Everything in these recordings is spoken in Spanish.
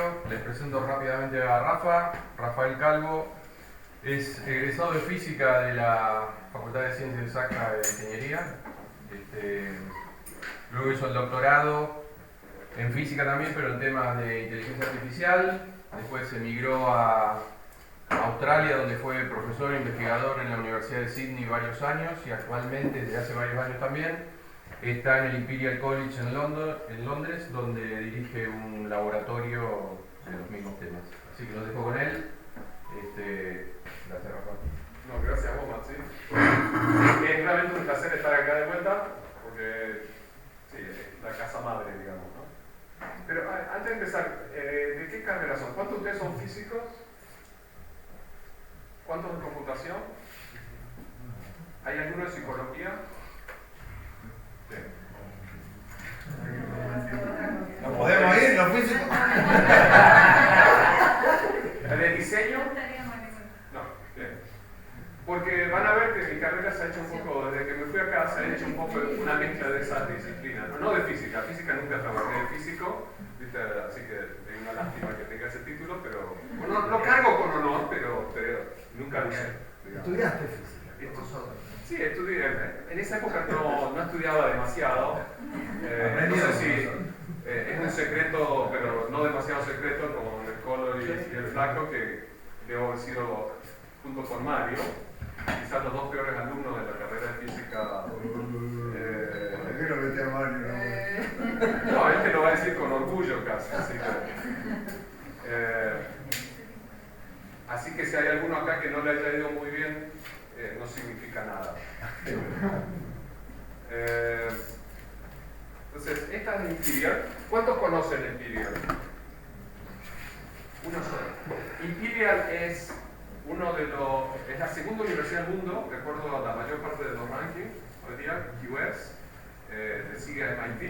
Mario. Les presento rápidamente a Rafa. Rafael Calvo es egresado de Física de la Facultad de Ciencias Exactas de Ingeniería. Luego hizo el doctorado en Física también, pero en temas de inteligencia artificial. Después emigró a Australia, donde fue profesor e investigador en la Universidad de Sydney varios años, y actualmente, desde hace varios años también, está en el Imperial College en Londres, donde dirige un laboratorio de los mismos temas. Así que los dejo con él. Gracias, Rafa. No, gracias a vos, Maxi. Es realmente un placer estar acá de vuelta, porque sí, es la casa madre, digamos, ¿no? Pero antes de empezar, ¿de qué carrera son? ¿Cuántos de ustedes son físicos? ¿Cuántos en computación? ¿Hay alguno en psicología? Sí. ¿Nos podemos ir, los físicos? ¿De diseño? No, bien. Porque van a ver que mi carrera se ha hecho un poco, desde que me fui acá, se ha hecho un poco una mezcla de esas disciplinas. No de física, física nunca trabajé de físico, ¿viste? Así que es una lástima que tenga ese título, pero bueno, lo cargo con honor, pero nunca lo usé. ¿Estudiaste física? Sí, estudié. En esa época no estudiaba demasiado. No sé si es un secreto, pero no demasiado secreto, como el Colo y el Flaco, que debo haber sido, junto con Mario, quizás los dos peores alumnos de la carrera de física. ¿Por qué lo metí a Mario? No, él te lo va a decir con orgullo casi. Así que si hay alguno acá que no le haya ido muy bien, no significa nada. Entonces, esta es Imperial. ¿Cuántos conocen Imperial? Uno solo. Imperial es es la segunda universidad del mundo, de acuerdo a la mayor parte de los rankings. Hoy día, QS, le sigue a MIT,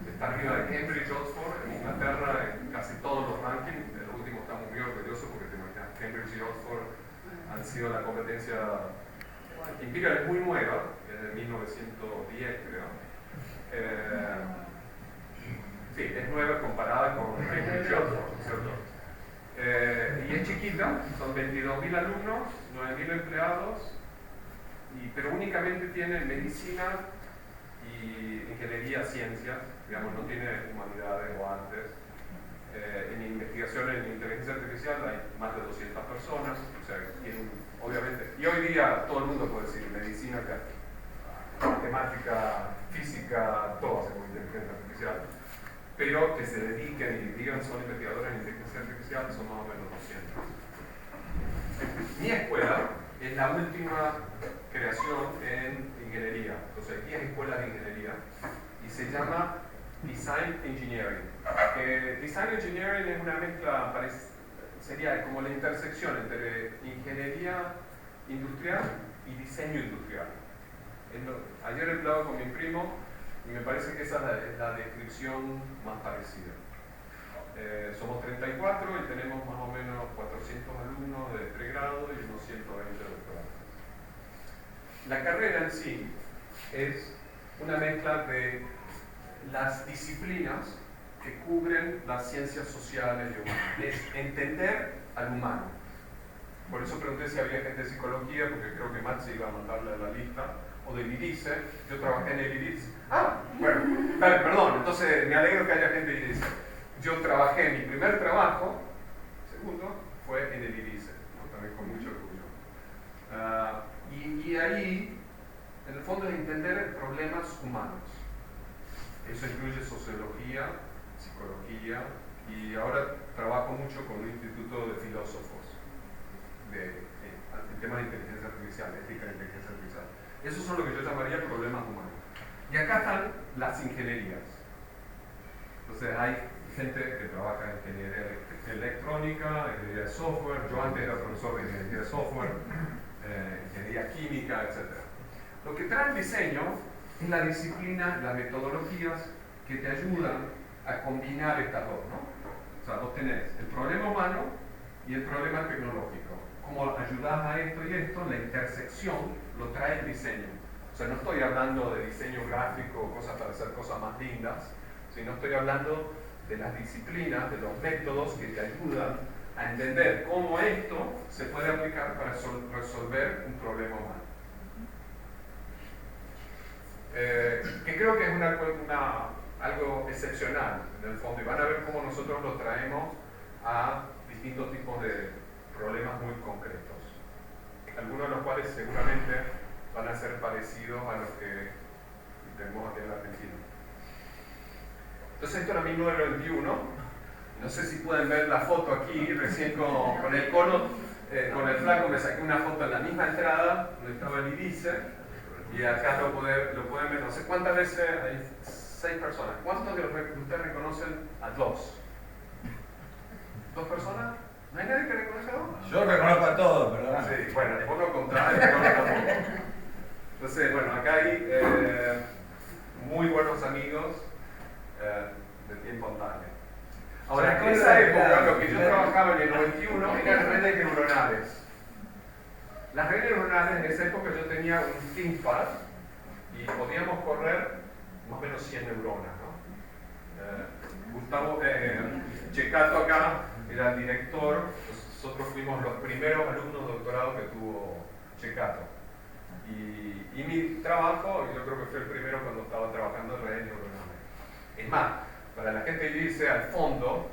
está arriba de Cambridge, Oxford, en Inglaterra, en casi todos los rankings. El último estamos muy orgullosos porque te imaginas, Cambridge y Oxford han sido la competencia. Imperial es muy nueva, es de 1910 creo. Sí, es nueva comparada con Cambridge y Oxford, ¿cierto? Y es chiquita, son 22.000 alumnos, 9.000 empleados, pero únicamente tiene medicina y ingeniería, ciencias, digamos, no tiene humanidades o artes. En investigación en inteligencia artificial hay más de 200 personas, o sea, obviamente, y hoy día todo el mundo puede decir medicina, matemática, física, todo hace con inteligencia artificial, pero que se dediquen y digan son investigadores en inteligencia artificial son más o menos 200. Mi escuela es la última creación en ingeniería, entonces hay 10 escuelas de ingeniería y se llama Design Engineering. Design Engineering es una mezcla, sería como la intersección entre ingeniería industrial y diseño industrial. Ayer he hablado con mi primo y me parece que esa es la descripción más parecida. Somos 34 y tenemos más o menos 400 alumnos de pregrado y unos 120 de doctorado. La carrera en sí es una mezcla de las disciplinas que cubren las ciencias sociales y humanas. Es entender al humano. Por eso pregunté si había gente de psicología, porque creo que Max iba a mandarle a la lista, o del IDICE. Yo trabajé en el IDICE. Bueno, vale, perdón, entonces me alegro que haya gente de IDICE. Yo trabajé, mi primer trabajo, segundo, fue en el IDICE, ¿no? También con mucho orgullo. Y ahí, en el fondo, es entender problemas humanos. Eso incluye sociología, psicología, y ahora trabajo mucho con un instituto de filósofos en temas de inteligencia artificial, ética de inteligencia artificial. Esos son lo que yo llamaría problemas humanos. Y acá están las ingenierías. Entonces hay gente que trabaja en ingeniería electrónica, ingeniería de software. Yo antes era profesor de ingeniería de software, ingeniería química, etc. Lo que trae el diseño es la disciplina, las metodologías que te ayudan a combinar estas dos, ¿no? O sea, vos tenés el problema humano y el problema tecnológico. Como ayudás a esto y esto, la intersección lo trae el diseño. O sea, no estoy hablando de diseño gráfico, cosas para hacer cosas más lindas, sino estoy hablando de las disciplinas, de los métodos que te ayudan a entender cómo esto se puede aplicar para resolver un problema humano. Que creo que es algo excepcional en el fondo, y van a ver cómo nosotros lo traemos a distintos tipos de problemas muy concretos, algunos de los cuales seguramente van a ser parecidos a los que tenemos aquí en la Argentina. Entonces esto era 1991, no sé si pueden ver la foto aquí, recién con el cono, con el flaco me saqué una foto en la misma entrada donde estaba el IDICE, y acá lo pueden ver, no sé cuántas veces, hay 6 personas. ¿Cuántos de ustedes reconocen a 2? ¿2 personas? ¿No hay nadie que reconoce a 2? Yo reconozco a todos, perdón. Sí, bueno, por lo contrario, yo no tampoco. Entonces, bueno, acá hay muy buenos amigos de tiempo antiguo. Ahora, en esa época, lo que yo trabajaba en el 91 eran redes neuronales. Las redes neuronales, en esa época yo tenía un ThinkPad y podíamos correr más o menos 100 neuronas, ¿no? Gustavo Checato acá era el director, nosotros fuimos los primeros alumnos de doctorado que tuvo Checato. Y mi trabajo, yo creo que fue el primero cuando estaba trabajando en redes neuronales. Es más, para la gente que dice al fondo,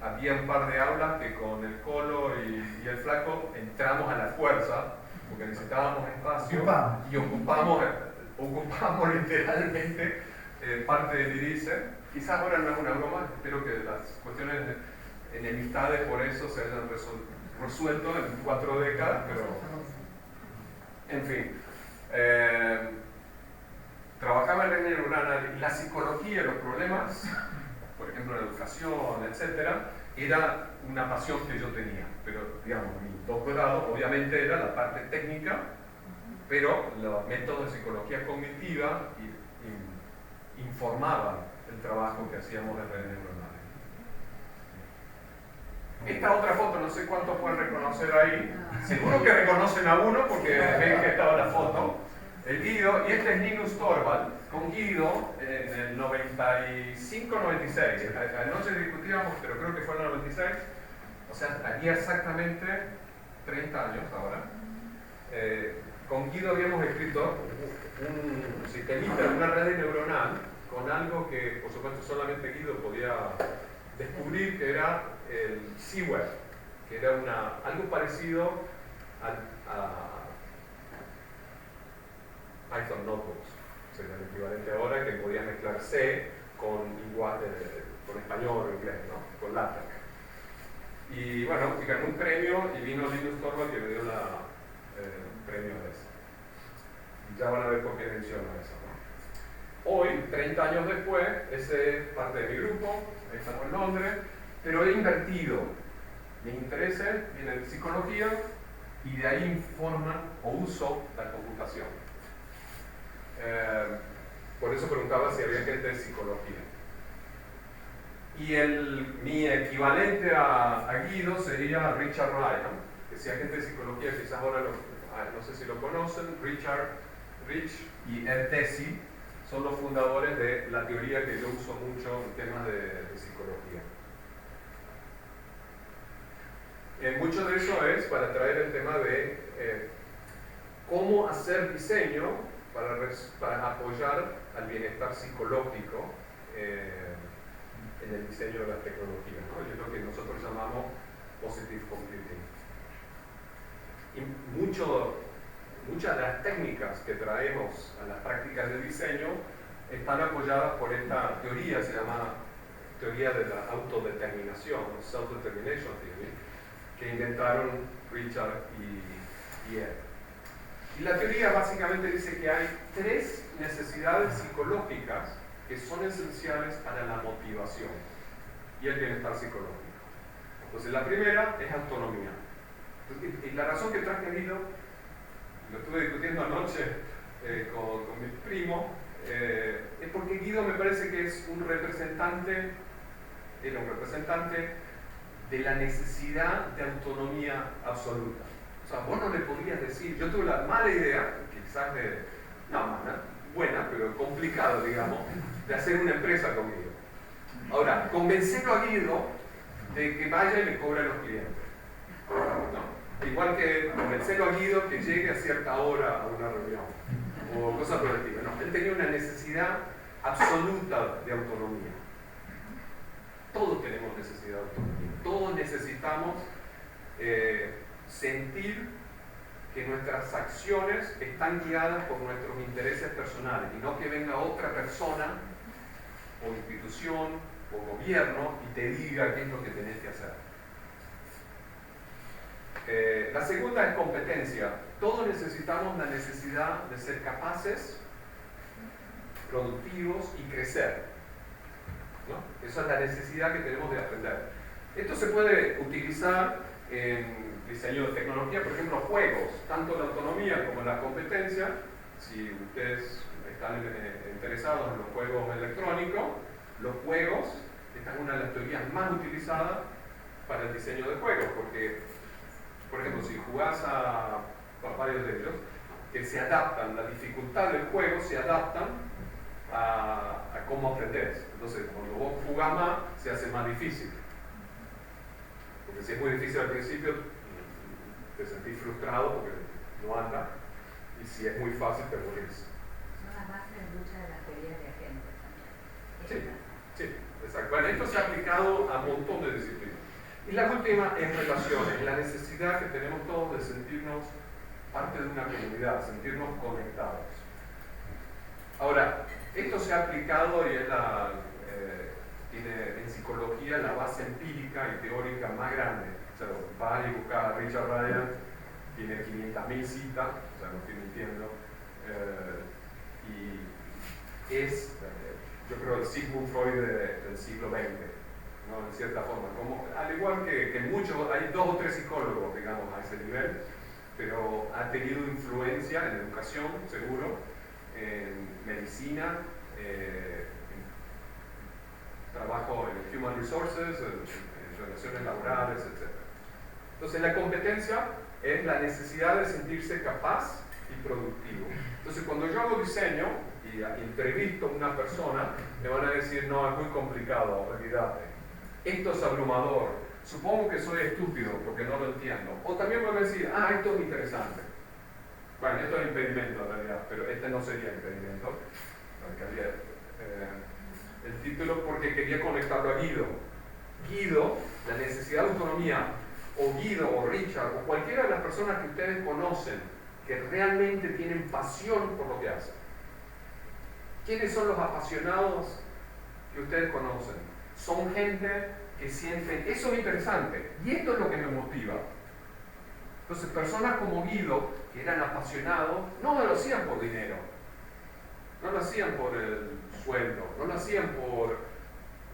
había un par de aulas que con el Colo y el Flaco entramos a la fuerza porque necesitábamos espacio y ocupamos literalmente parte del IDICE. Quizás ahora no es una broma, espero que las cuestiones de enemistades por eso se hayan resuelto en 4 décadas, pero en fin. Trabajaba en redes neuronales y la psicología, los problemas, por ejemplo la educación, etcétera, era una pasión que yo tenía, pero digamos, mi doctorado obviamente era la parte técnica, pero los métodos de psicología cognitiva informaban el trabajo que hacíamos en redes neuronales. Esta otra foto, no sé cuántos pueden reconocer ahí, seguro que reconocen a uno porque ven que estaba la foto, el Guido, y este es Linus Torvald, con Guido en el 95-96. Anoche discutíamos, pero creo que fue en el 96, o sea, aquí exactamente 30 años ahora. Con Guido habíamos escrito un sistemita, una red neuronal, con algo que, por supuesto, solamente Guido podía descubrir, que era el C-Web, que era algo parecido a Python Notebooks, sería el equivalente ahora, que podía mezclar C con español o inglés, ¿no? Con LaTeX. Y bueno, y ganó un premio y vino Linus Torvald que me dio el premio de eso. Y ya van a ver por qué menciono eso, ¿no? Hoy, 30 años después, ese es parte de mi grupo, ahí estamos en Londres, pero he invertido. Mi interés viene de psicología y de ahí informa o uso la computación. Por eso preguntaba si había gente de psicología. Y mi equivalente a Guido sería Richard Ryan, que si hay gente de psicología, quizás ahora no sé si lo conocen. Rich y Ed Deci son los fundadores de la teoría que yo uso mucho en temas de psicología. Mucho de eso es para traer el tema de cómo hacer diseño para apoyar al bienestar psicológico en el diseño de las tecnologías, ¿no? Es lo que nosotros llamamos positive computing. Y muchas de las técnicas que traemos a las prácticas de diseño están apoyadas por esta teoría, se llama teoría de la autodeterminación, self-determination theory, que inventaron Richard y Ed. Y la teoría básicamente dice que hay 3 necesidades psicológicas que son esenciales para la motivación y el bienestar psicológico. Entonces la primera es autonomía. Y la razón que traje a Guido, lo estuve discutiendo anoche con mi primo, es porque Guido me parece que es un representante de la necesidad de autonomía absoluta. O sea, vos no le podrías decir, yo tuve la mala idea, quizás buena, pero complicado, digamos, de hacer una empresa conmigo. Ahora, convencerlo a Guido de que vaya y le cobre a los clientes. ¿No? Igual que convencerlo a Guido que llegue a cierta hora a una reunión o cosas por el estilo. No, él tenía una necesidad absoluta de autonomía. Todos tenemos necesidad de autonomía. Todos necesitamos sentir que nuestras acciones están guiadas por nuestros intereses personales y no que venga otra persona o institución o gobierno y te diga qué es lo que tenés que hacer. La segunda es competencia. Todos necesitamos la necesidad de ser capaces, productivos y crecer, ¿no? Esa es la necesidad que tenemos de aprender. Esto se puede utilizar en diseño de tecnología, por ejemplo, juegos, tanto la autonomía como la competencia. Si ustedes están interesados en los juegos electrónicos, los juegos, esta es una de las teorías más utilizadas para el diseño de juegos, porque, por ejemplo, si jugás a varios de ellos, que se adaptan, la dificultad del juego se adaptan a cómo aprendes. Entonces, cuando vos jugás más, se hace más difícil. Porque si es muy difícil al principio, te sentís frustrado porque no anda, y si es muy fácil, te aburrís. Son las bases de lucha de las teorías de agentes también. Sí, exacto. Bueno, esto se ha aplicado a un montón de disciplinas. Y la última es relaciones, la necesidad que tenemos todos de sentirnos parte de una comunidad, sentirnos conectados. Ahora, esto se ha aplicado y es tiene en psicología la base empírica y teórica más grande. O sea, vas y buscas a Richard Ryan, tiene 500.000 citas, o sea, no estoy mintiendo, y es, yo creo, el Sigmund Freud del siglo XX, ¿no? En cierta forma. Como, al igual que muchos, hay 2 o 3 psicólogos, digamos, a ese nivel, pero ha tenido influencia en educación, seguro, en medicina, trabajo en Human Resources, en relaciones laborales, etc. Entonces, la competencia es la necesidad de sentirse capaz y productivo. Entonces, cuando yo hago diseño y entrevisto a una persona, me van a decir, no, es muy complicado, olvídate. Esto es abrumador. Supongo que soy estúpido porque no lo entiendo. O también van a decir, esto es interesante. Bueno, esto es impedimento en realidad, pero este no sería impedimento. El título porque quería conectarlo a Guido. Guido, la necesidad de autonomía, o Guido, o Richard, o cualquiera de las personas que ustedes conocen, que realmente tienen pasión por lo que hacen. ¿Quiénes son los apasionados que ustedes conocen? Son gente que sienten, eso es interesante, y esto es lo que me motiva. Entonces, personas como Guido, que eran apasionados, no lo hacían por dinero, no lo hacían por el sueldo, no lo hacían por,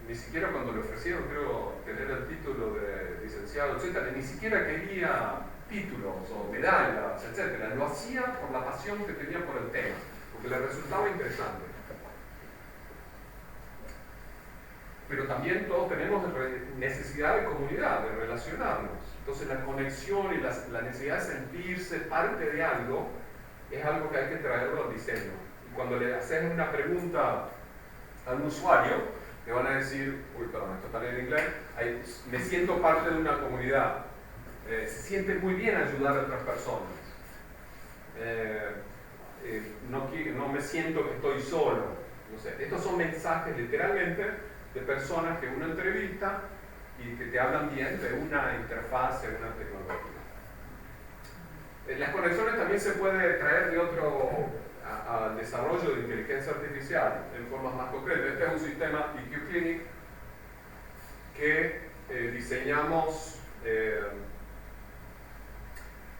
ni siquiera cuando le ofrecieron, creo, tener el título de licenciado, etc., ni siquiera quería títulos o medallas, etc., lo hacía por la pasión que tenía por el tema, porque le resultaba interesante. Pero también todos tenemos necesidad de comunidad, de relacionarnos. Entonces la conexión y la necesidad de sentirse parte de algo es algo que hay que traerlo al diseño. Y cuando le haces una pregunta al usuario, te van a decir, perdón, esto está en inglés, me siento parte de una comunidad. Se siente muy bien ayudar a otras personas. No me siento que estoy solo. No sé. Estos son mensajes literalmente de personas que uno entrevista y que te hablan bien de una interfaz, de una tecnología. Las conexiones también se puede traer de al desarrollo de inteligencia artificial en formas más concretas. Este es un sistema EQ Clinic que diseñamos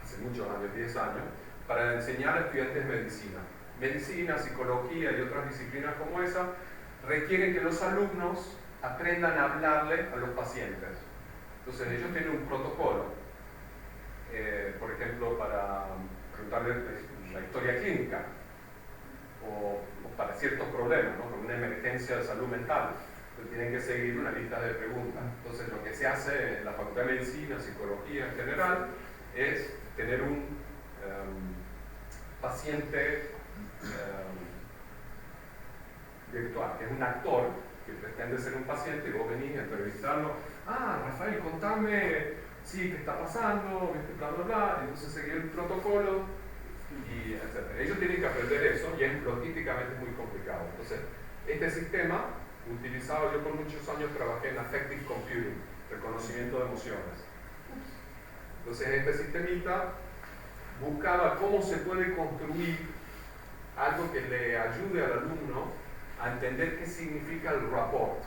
hace muchos años, 10 años, para enseñar a estudiantes de medicina. Medicina, psicología y otras disciplinas como esa requieren que los alumnos aprendan a hablarle a los pacientes. Entonces ellos tienen un protocolo, por ejemplo, para preguntarle la historia clínica o para ciertos problemas, ¿no? Con una emergencia de salud mental. Entonces tienen que seguir una lista de preguntas. Entonces lo que se hace en la Facultad de Medicina, Psicología en general, es tener un paciente virtual, que es un actor que pretende ser un paciente y vos venís a entrevistarlo. Ah, Rafael, contame, sí, ¿qué está pasando? ¿Viste? Bla, bla, bla. Entonces seguir el protocolo y etc. Ellos tienen que aprender eso y es logísticamente muy complicado. Entonces, este sistema, utilizado yo por muchos años, trabajé en Affective Computing, reconocimiento de emociones. Entonces, este sistemita buscaba cómo se puede construir algo que le ayude al alumno a entender qué significa el rapport,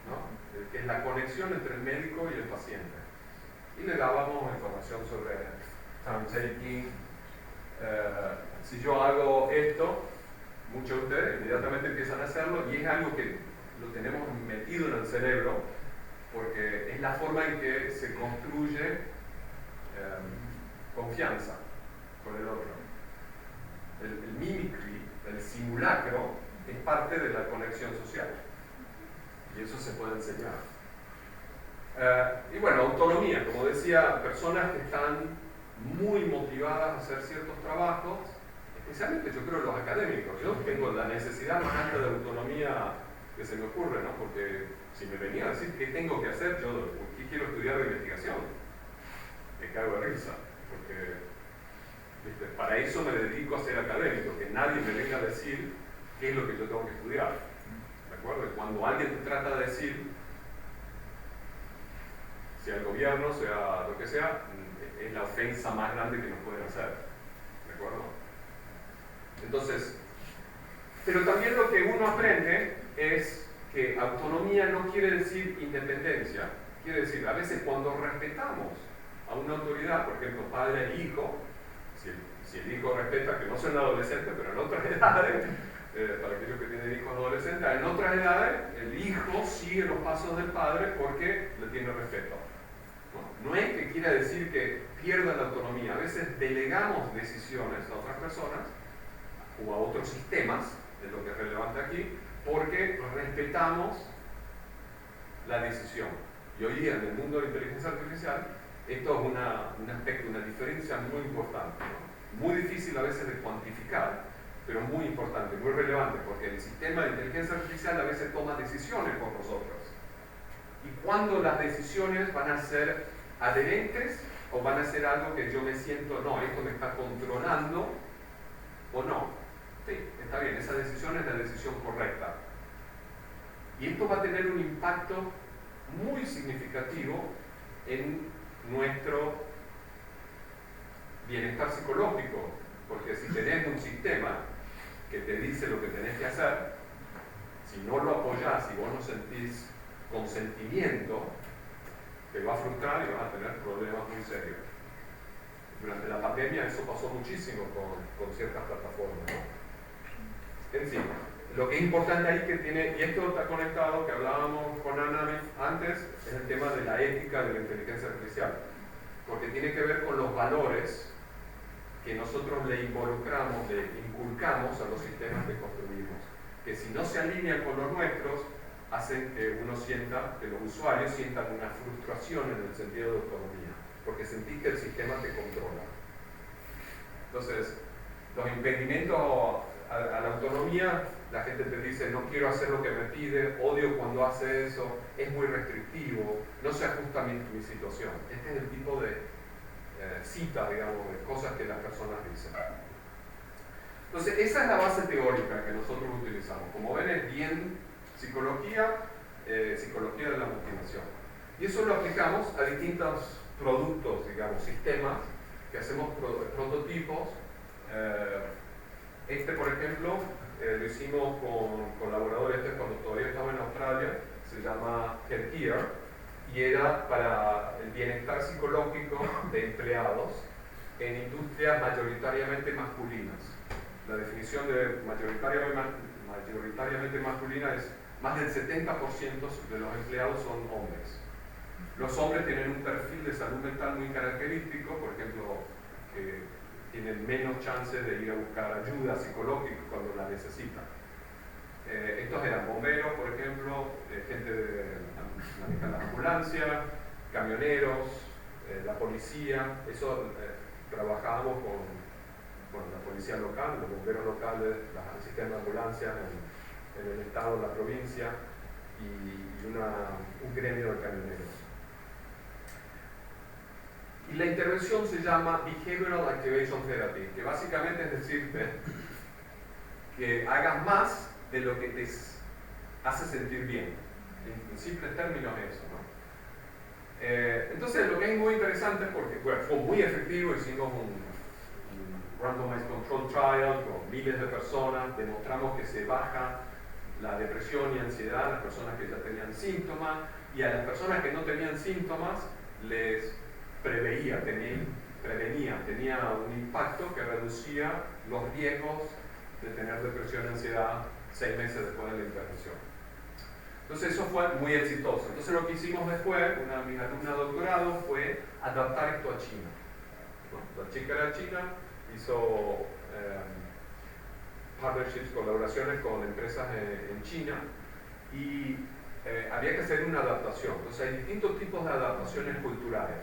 ¿no? Que es la conexión entre el médico y el paciente. Y le dábamos información sobre time taking. Si yo hago esto, muchos de ustedes inmediatamente empiezan a hacerlo y es algo que lo tenemos metido en el cerebro porque es la forma en que se construye confianza con el otro. El mimicry, el simulacro, es parte de la conexión social y eso se puede enseñar. Y bueno, autonomía, como decía, personas que están muy motivadas a hacer ciertos trabajos, especialmente yo creo los académicos. Yo tengo la necesidad más alta de autonomía que se me ocurre, ¿no? Porque si me venía a decir qué tengo que hacer, yo ¿qué quiero estudiar de investigación? Me cago de risa, porque ¿viste? Para eso me dedico a ser académico, que nadie me venga a decir qué es lo que yo tengo que estudiar. ¿De acuerdo? Cuando alguien te trata de decir, sea el gobierno, sea lo que sea, es la ofensa más grande que nos pueden hacer. ¿De acuerdo? Entonces, pero también lo que uno aprende es que autonomía no quiere decir independencia. Quiere decir, a veces cuando respetamos a una autoridad, por ejemplo, padre e hijo, si el hijo respeta, que no son adolescentes, pero en otras edades, para aquellos que tienen hijos adolescentes, en otras edades el hijo sigue los pasos del padre porque le tiene respeto. No es que quiera decir que pierdan la autonomía, a veces delegamos decisiones a otras personas o a otros sistemas, de lo que es relevante aquí, porque respetamos la decisión. Y hoy día en el mundo de la inteligencia artificial, esto es un aspecto, una diferencia muy importante, ¿no? Muy difícil a veces de cuantificar, pero muy importante, muy relevante, porque el sistema de inteligencia artificial a veces toma decisiones por nosotros. Y cuando las decisiones van a ser adherentes o van a ser algo que yo me siento, no, esto me está controlando o no. Sí, está bien, esa decisión es la decisión correcta. Y esto va a tener un impacto muy significativo en nuestro bienestar psicológico, porque si tenés un sistema que te dice lo que tenés que hacer, si no lo apoyás, si vos no sentís consentimiento, te va a frustrar y vas a tener problemas muy serios. Durante la pandemia eso pasó muchísimo con ciertas plataformas, ¿no? En fin, lo que es importante ahí que tiene, y esto está conectado, que hablábamos con Ana antes, es el tema de la ética de la inteligencia artificial, porque tiene que ver con los valores que nosotros le involucramos, le inculcamos a los sistemas que construimos, que si no se alinean con los nuestros, hacen que uno sienta, que los usuarios sientan una frustración en el sentido de autonomía, porque sentís que el sistema te controla. Entonces, los impedimentos a la autonomía, la gente te dice, no quiero hacer lo que me pide, odio cuando hace eso, es muy restrictivo, no se ajusta a mi situación. Este es el tipo de citas, digamos, de cosas que las personas dicen. Entonces, esa es la base teórica que nosotros utilizamos. Como ven, es bien psicología de la motivación. Y eso lo aplicamos a distintos productos, digamos, sistemas, que hacemos prototipos. Este, por ejemplo, lo hicimos con colaboradores, cuando todavía estaba en Australia, se llama Healthcare, y era para el bienestar psicológico de empleados en industrias mayoritariamente masculinas. La definición de mayoritariamente masculina es más del 70% de los empleados son hombres. Los hombres tienen un perfil de salud mental muy característico, por ejemplo, que tienen menos chances de ir a buscar ayuda psicológica cuando la necesitan. Estos eran bomberos, por ejemplo, gente de la ambulancia, camioneros, la policía. Eso trabajábamos con la policía local, los bomberos locales, el sistema de ambulancias en el estado, en la provincia. y un gremio de camioneros. Y la intervención se llama Behavioral Activation Therapy, que básicamente es decirte que hagas más de lo que te hace sentir bien. En simples términos eso, ¿no? Entonces lo que es muy interesante, porque bueno, fue muy efectivo, hicimos un randomized control trial con miles de personas, demostramos que se baja la depresión y ansiedad a las personas que ya tenían síntomas, y a las personas que no tenían síntomas les prevenía, tenía un impacto que reducía los riesgos de tener depresión y ansiedad 6 meses después de la intervención. Entonces eso fue muy exitoso. Entonces lo que hicimos después, una de mis alumnas de doctorado, fue adaptar esto a China, ¿no? La chica era china, hizo partnerships, colaboraciones con empresas en China, y había que hacer una adaptación. Entonces hay distintos tipos de adaptaciones culturales.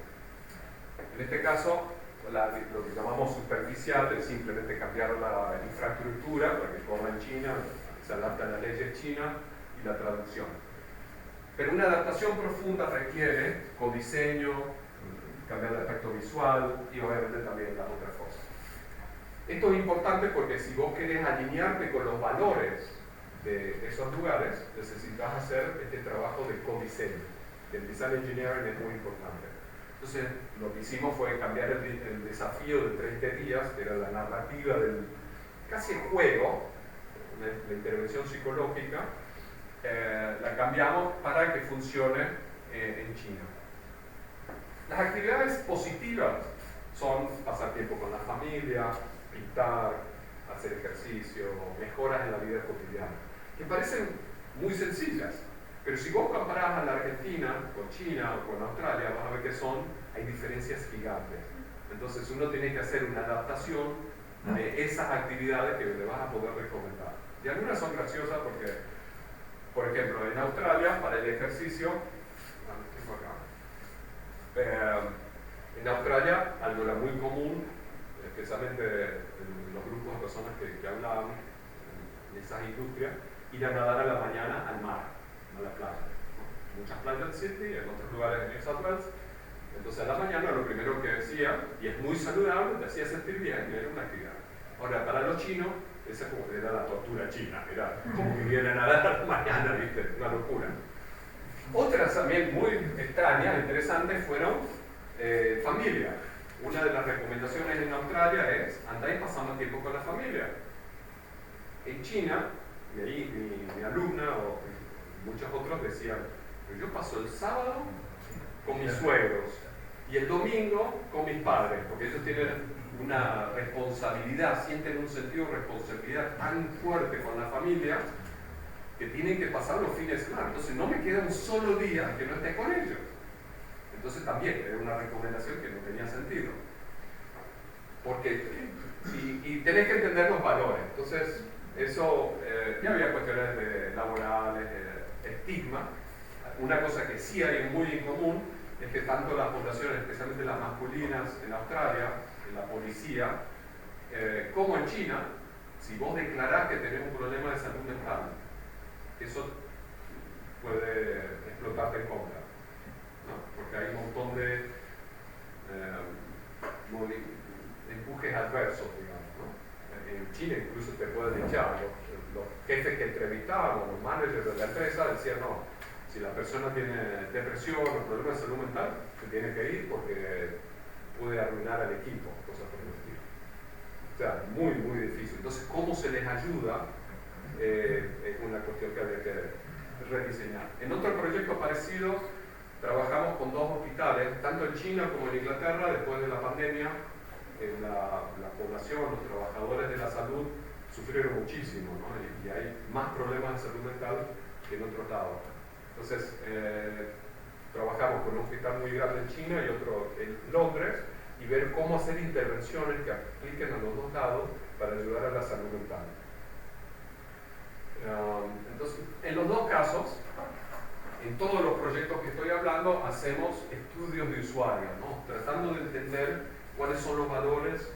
En este caso, lo que llamamos superficial es simplemente cambiar la infraestructura para que corra en China, se adapta a las leyes chinas y la traducción. Pero una adaptación profunda requiere codiseño, cambiar el aspecto visual y obviamente también las otras cosas. Esto es importante porque si vos querés alinearte con los valores de esos lugares, necesitas hacer este trabajo de codiseño. El design engineering es muy importante. Entonces, lo que hicimos fue cambiar el desafío de 30 días, que era la narrativa del casi juego, la intervención psicológica, la cambiamos para que funcione en China. Las actividades positivas son pasar tiempo con la familia, pintar, hacer ejercicio, mejoras en la vida cotidiana, que parecen muy sencillas, pero si vos comparás a la Argentina con China o con Australia, vas a ver que hay diferencias gigantes. Entonces uno tiene que hacer una adaptación de esas actividades que le vas a poder recomendar. Y algunas son graciosas porque, por ejemplo, en Australia, para el ejercicio, en Australia, algo era muy común, especialmente en los grupos de personas que hablaban en esas industrias, ir a nadar a la mañana al mar, a la playa. Muchas playas en Sydney, en otros lugares en New South Wales. Entonces a la mañana lo primero que decía, y es muy saludable, te hacía sentir bien, y era una actividad. Ahora, para los chinos, esa era la tortura china, era como que vienen a nadar a la mañana, ¿viste? Una locura. Otras también muy extrañas, interesantes, fueron familia. Una de las recomendaciones en Australia es andar pasando tiempo con la familia. En China, y ahí mi alumna o muchos otros decían, yo paso el sábado con mis suegros y el domingo con mis padres, porque ellos tienen una responsabilidad, sienten un sentido de responsabilidad tan fuerte con la familia que tienen que pasar los fines de semana. Entonces no me queda un solo día que no esté con ellos. Entonces también era una recomendación que no tenía sentido. Porque, y tenés que entender los valores. Entonces, eso, ya había cuestiones laborales, estigma. Una cosa que sí hay muy en común es que tanto las poblaciones, especialmente las masculinas en Australia, en la policía, como en China, si vos declarás que tenés un problema de salud mental, eso puede explotarte en contra, ¿no? Porque hay un montón de empujes adversos, digamos, ¿no? En China incluso te pueden echar. Los jefes que entrevistábamos, los managers de la empresa, decían no, si la persona tiene depresión o problemas de salud mental, se tiene que ir porque puede arruinar al equipo, cosas por el estilo. O sea, muy, muy difícil. Entonces, ¿cómo se les ayuda? Es una cuestión que había que rediseñar. En otro proyecto parecido, trabajamos con 2 hospitales, tanto en China como en Inglaterra, después de la pandemia. La población, los trabajadores de la salud sufrieron muchísimo, ¿no? Y hay más problemas de salud mental que en otros lados. Entonces, trabajamos con un hospital muy grande en China y otro en Londres, y ver cómo hacer intervenciones que apliquen a los 2 lados para ayudar a la salud mental. Entonces, en los 2 casos, en todos los proyectos que estoy hablando, hacemos estudios de usuario, ¿no? Tratando de entender cuáles son los valores,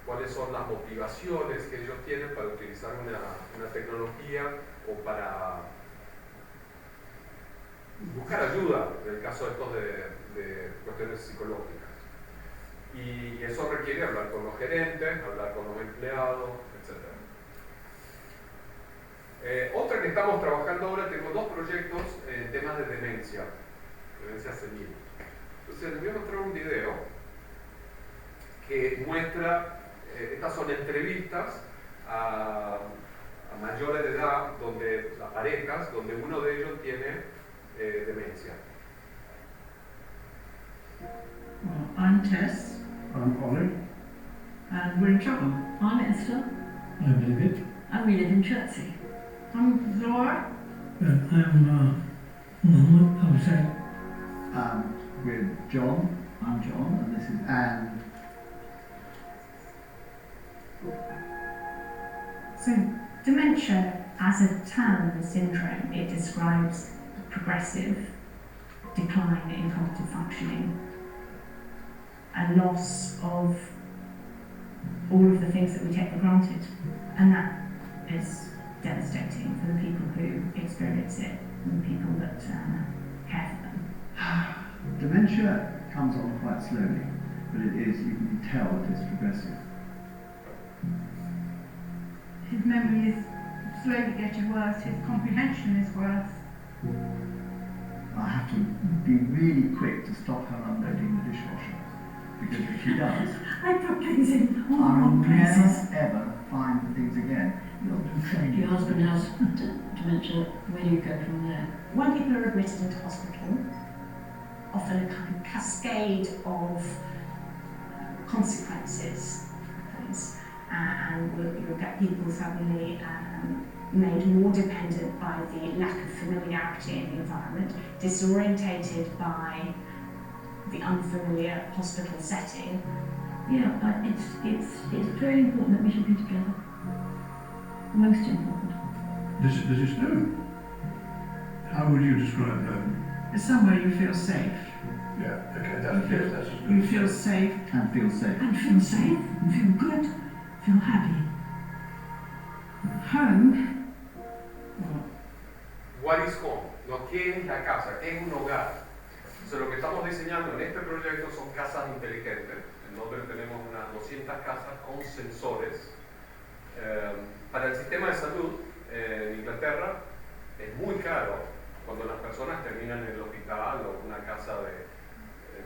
cuáles son las motivaciones que ellos tienen para utilizar una tecnología o para buscar ayuda en el caso de estos de cuestiones psicológicas. Y eso requiere hablar con los gerentes, hablar con los empleados, etc. Otra que estamos trabajando ahora, tengo dos proyectos en temas de demencia senil. Entonces les voy a mostrar un video que muestra, estas son entrevistas a mayores de edad, a parejas, donde uno de ellos tiene demencia. Well, I'm Tess, I'm Ollie. and we're in trouble. I'm Esther, I'm David. and we live in Chertsey. I'm Laura. I'm Mohammed, I would say. With John. I'm John, and this is Anne. So, dementia as a term, a syndrome, it describes a progressive decline in cognitive functioning, a loss of all of the things that we take for granted, and that is devastating for the people who experience it and the people that care for them. Dementia comes on quite slowly, but it is, you can tell it is progressive. His memory is slowly getting worse, his comprehension is worse. I have to be really quick to stop her unloading the dishwasher, because if she does, I put things in all I will wrong never places. ever find the things again. You'll do training. Your husband has dementia. Where do you go from there? When people are admitted into hospital, often a kind of cascade of consequences happens, and you'll get people suddenly made more dependent by the lack of familiarity in the environment, disorientated by the unfamiliar hospital setting. Yeah, but it's very important that we should be together. Most important. This is home. How would you describe home? It's somewhere you feel safe. Yeah, okay, that's as good. You feel safe. And feel safe. And feel safe, and feel good, feel happy. Home. What is home? ¿No? ¿Qué es la casa? ¿Qué es un hogar? Entonces, lo que estamos diseñando en este proyecto son casas inteligentes, en donde tenemos unas 200 casas con sensores. Para el sistema de salud en Inglaterra es muy caro cuando las personas terminan en el hospital o una casa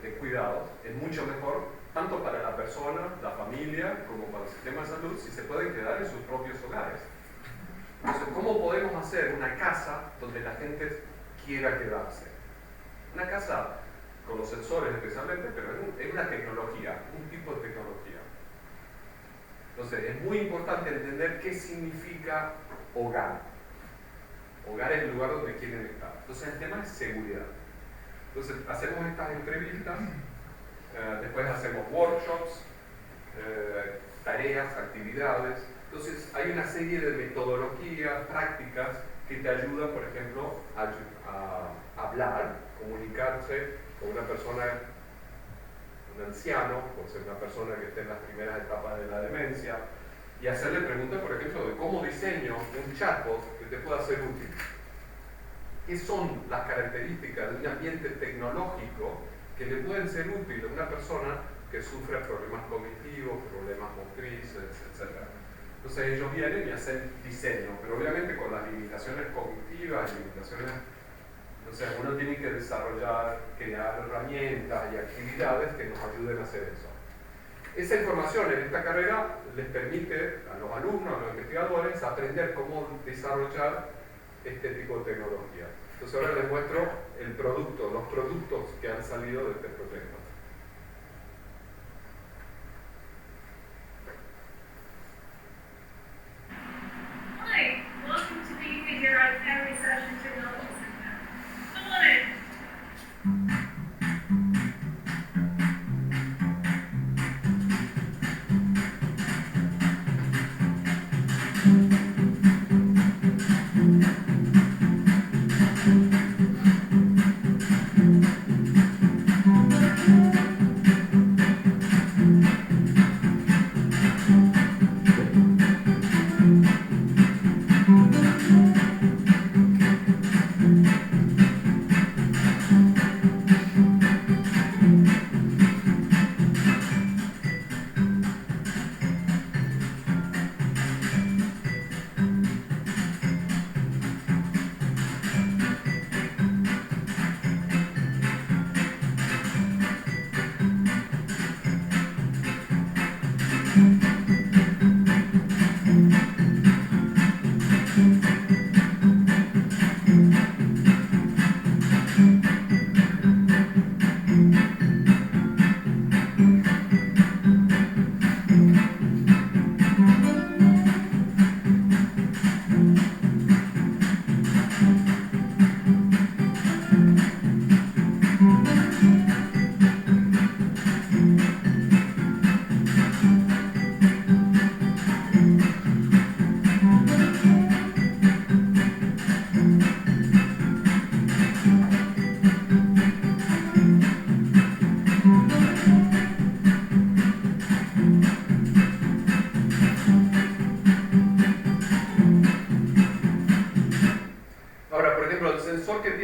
de cuidados. Es mucho mejor, tanto para la persona, la familia, como para el sistema de salud, si se pueden quedar en sus propios hogares. Entonces, ¿cómo podemos hacer una casa donde la gente quiera quedarse? Una casa con los sensores especialmente, pero es una tecnología, un tipo de tecnología. Entonces, es muy importante entender qué significa hogar. Hogar es el lugar donde quieren estar. Entonces, el tema es seguridad. Entonces, hacemos estas entrevistas, después hacemos workshops, tareas, actividades. Entonces, hay una serie de metodologías, prácticas que te ayudan, por ejemplo, a hablar, comunicarse con una persona, un anciano, por ser una persona que esté en las primeras etapas de la demencia, y hacerle preguntas, por ejemplo, de cómo diseño un chatbot que te pueda ser útil. ¿Qué son las características de un ambiente tecnológico que le pueden ser útiles a una persona que sufre problemas cognitivos, problemas motrices, etc.? Entonces ellos vienen y hacen diseño, pero obviamente con las limitaciones cognitivas, limitaciones, entonces uno tiene que desarrollar, crear herramientas y actividades que nos ayuden a hacer eso. Esa información en esta carrera les permite a los alumnos, a los investigadores, aprender cómo desarrollar este tipo de tecnología. Entonces ahora les muestro el producto, los productos que han salido de este proyecto. Hi, welcome to the Meteorite Care Research and Technology Center. Come on in.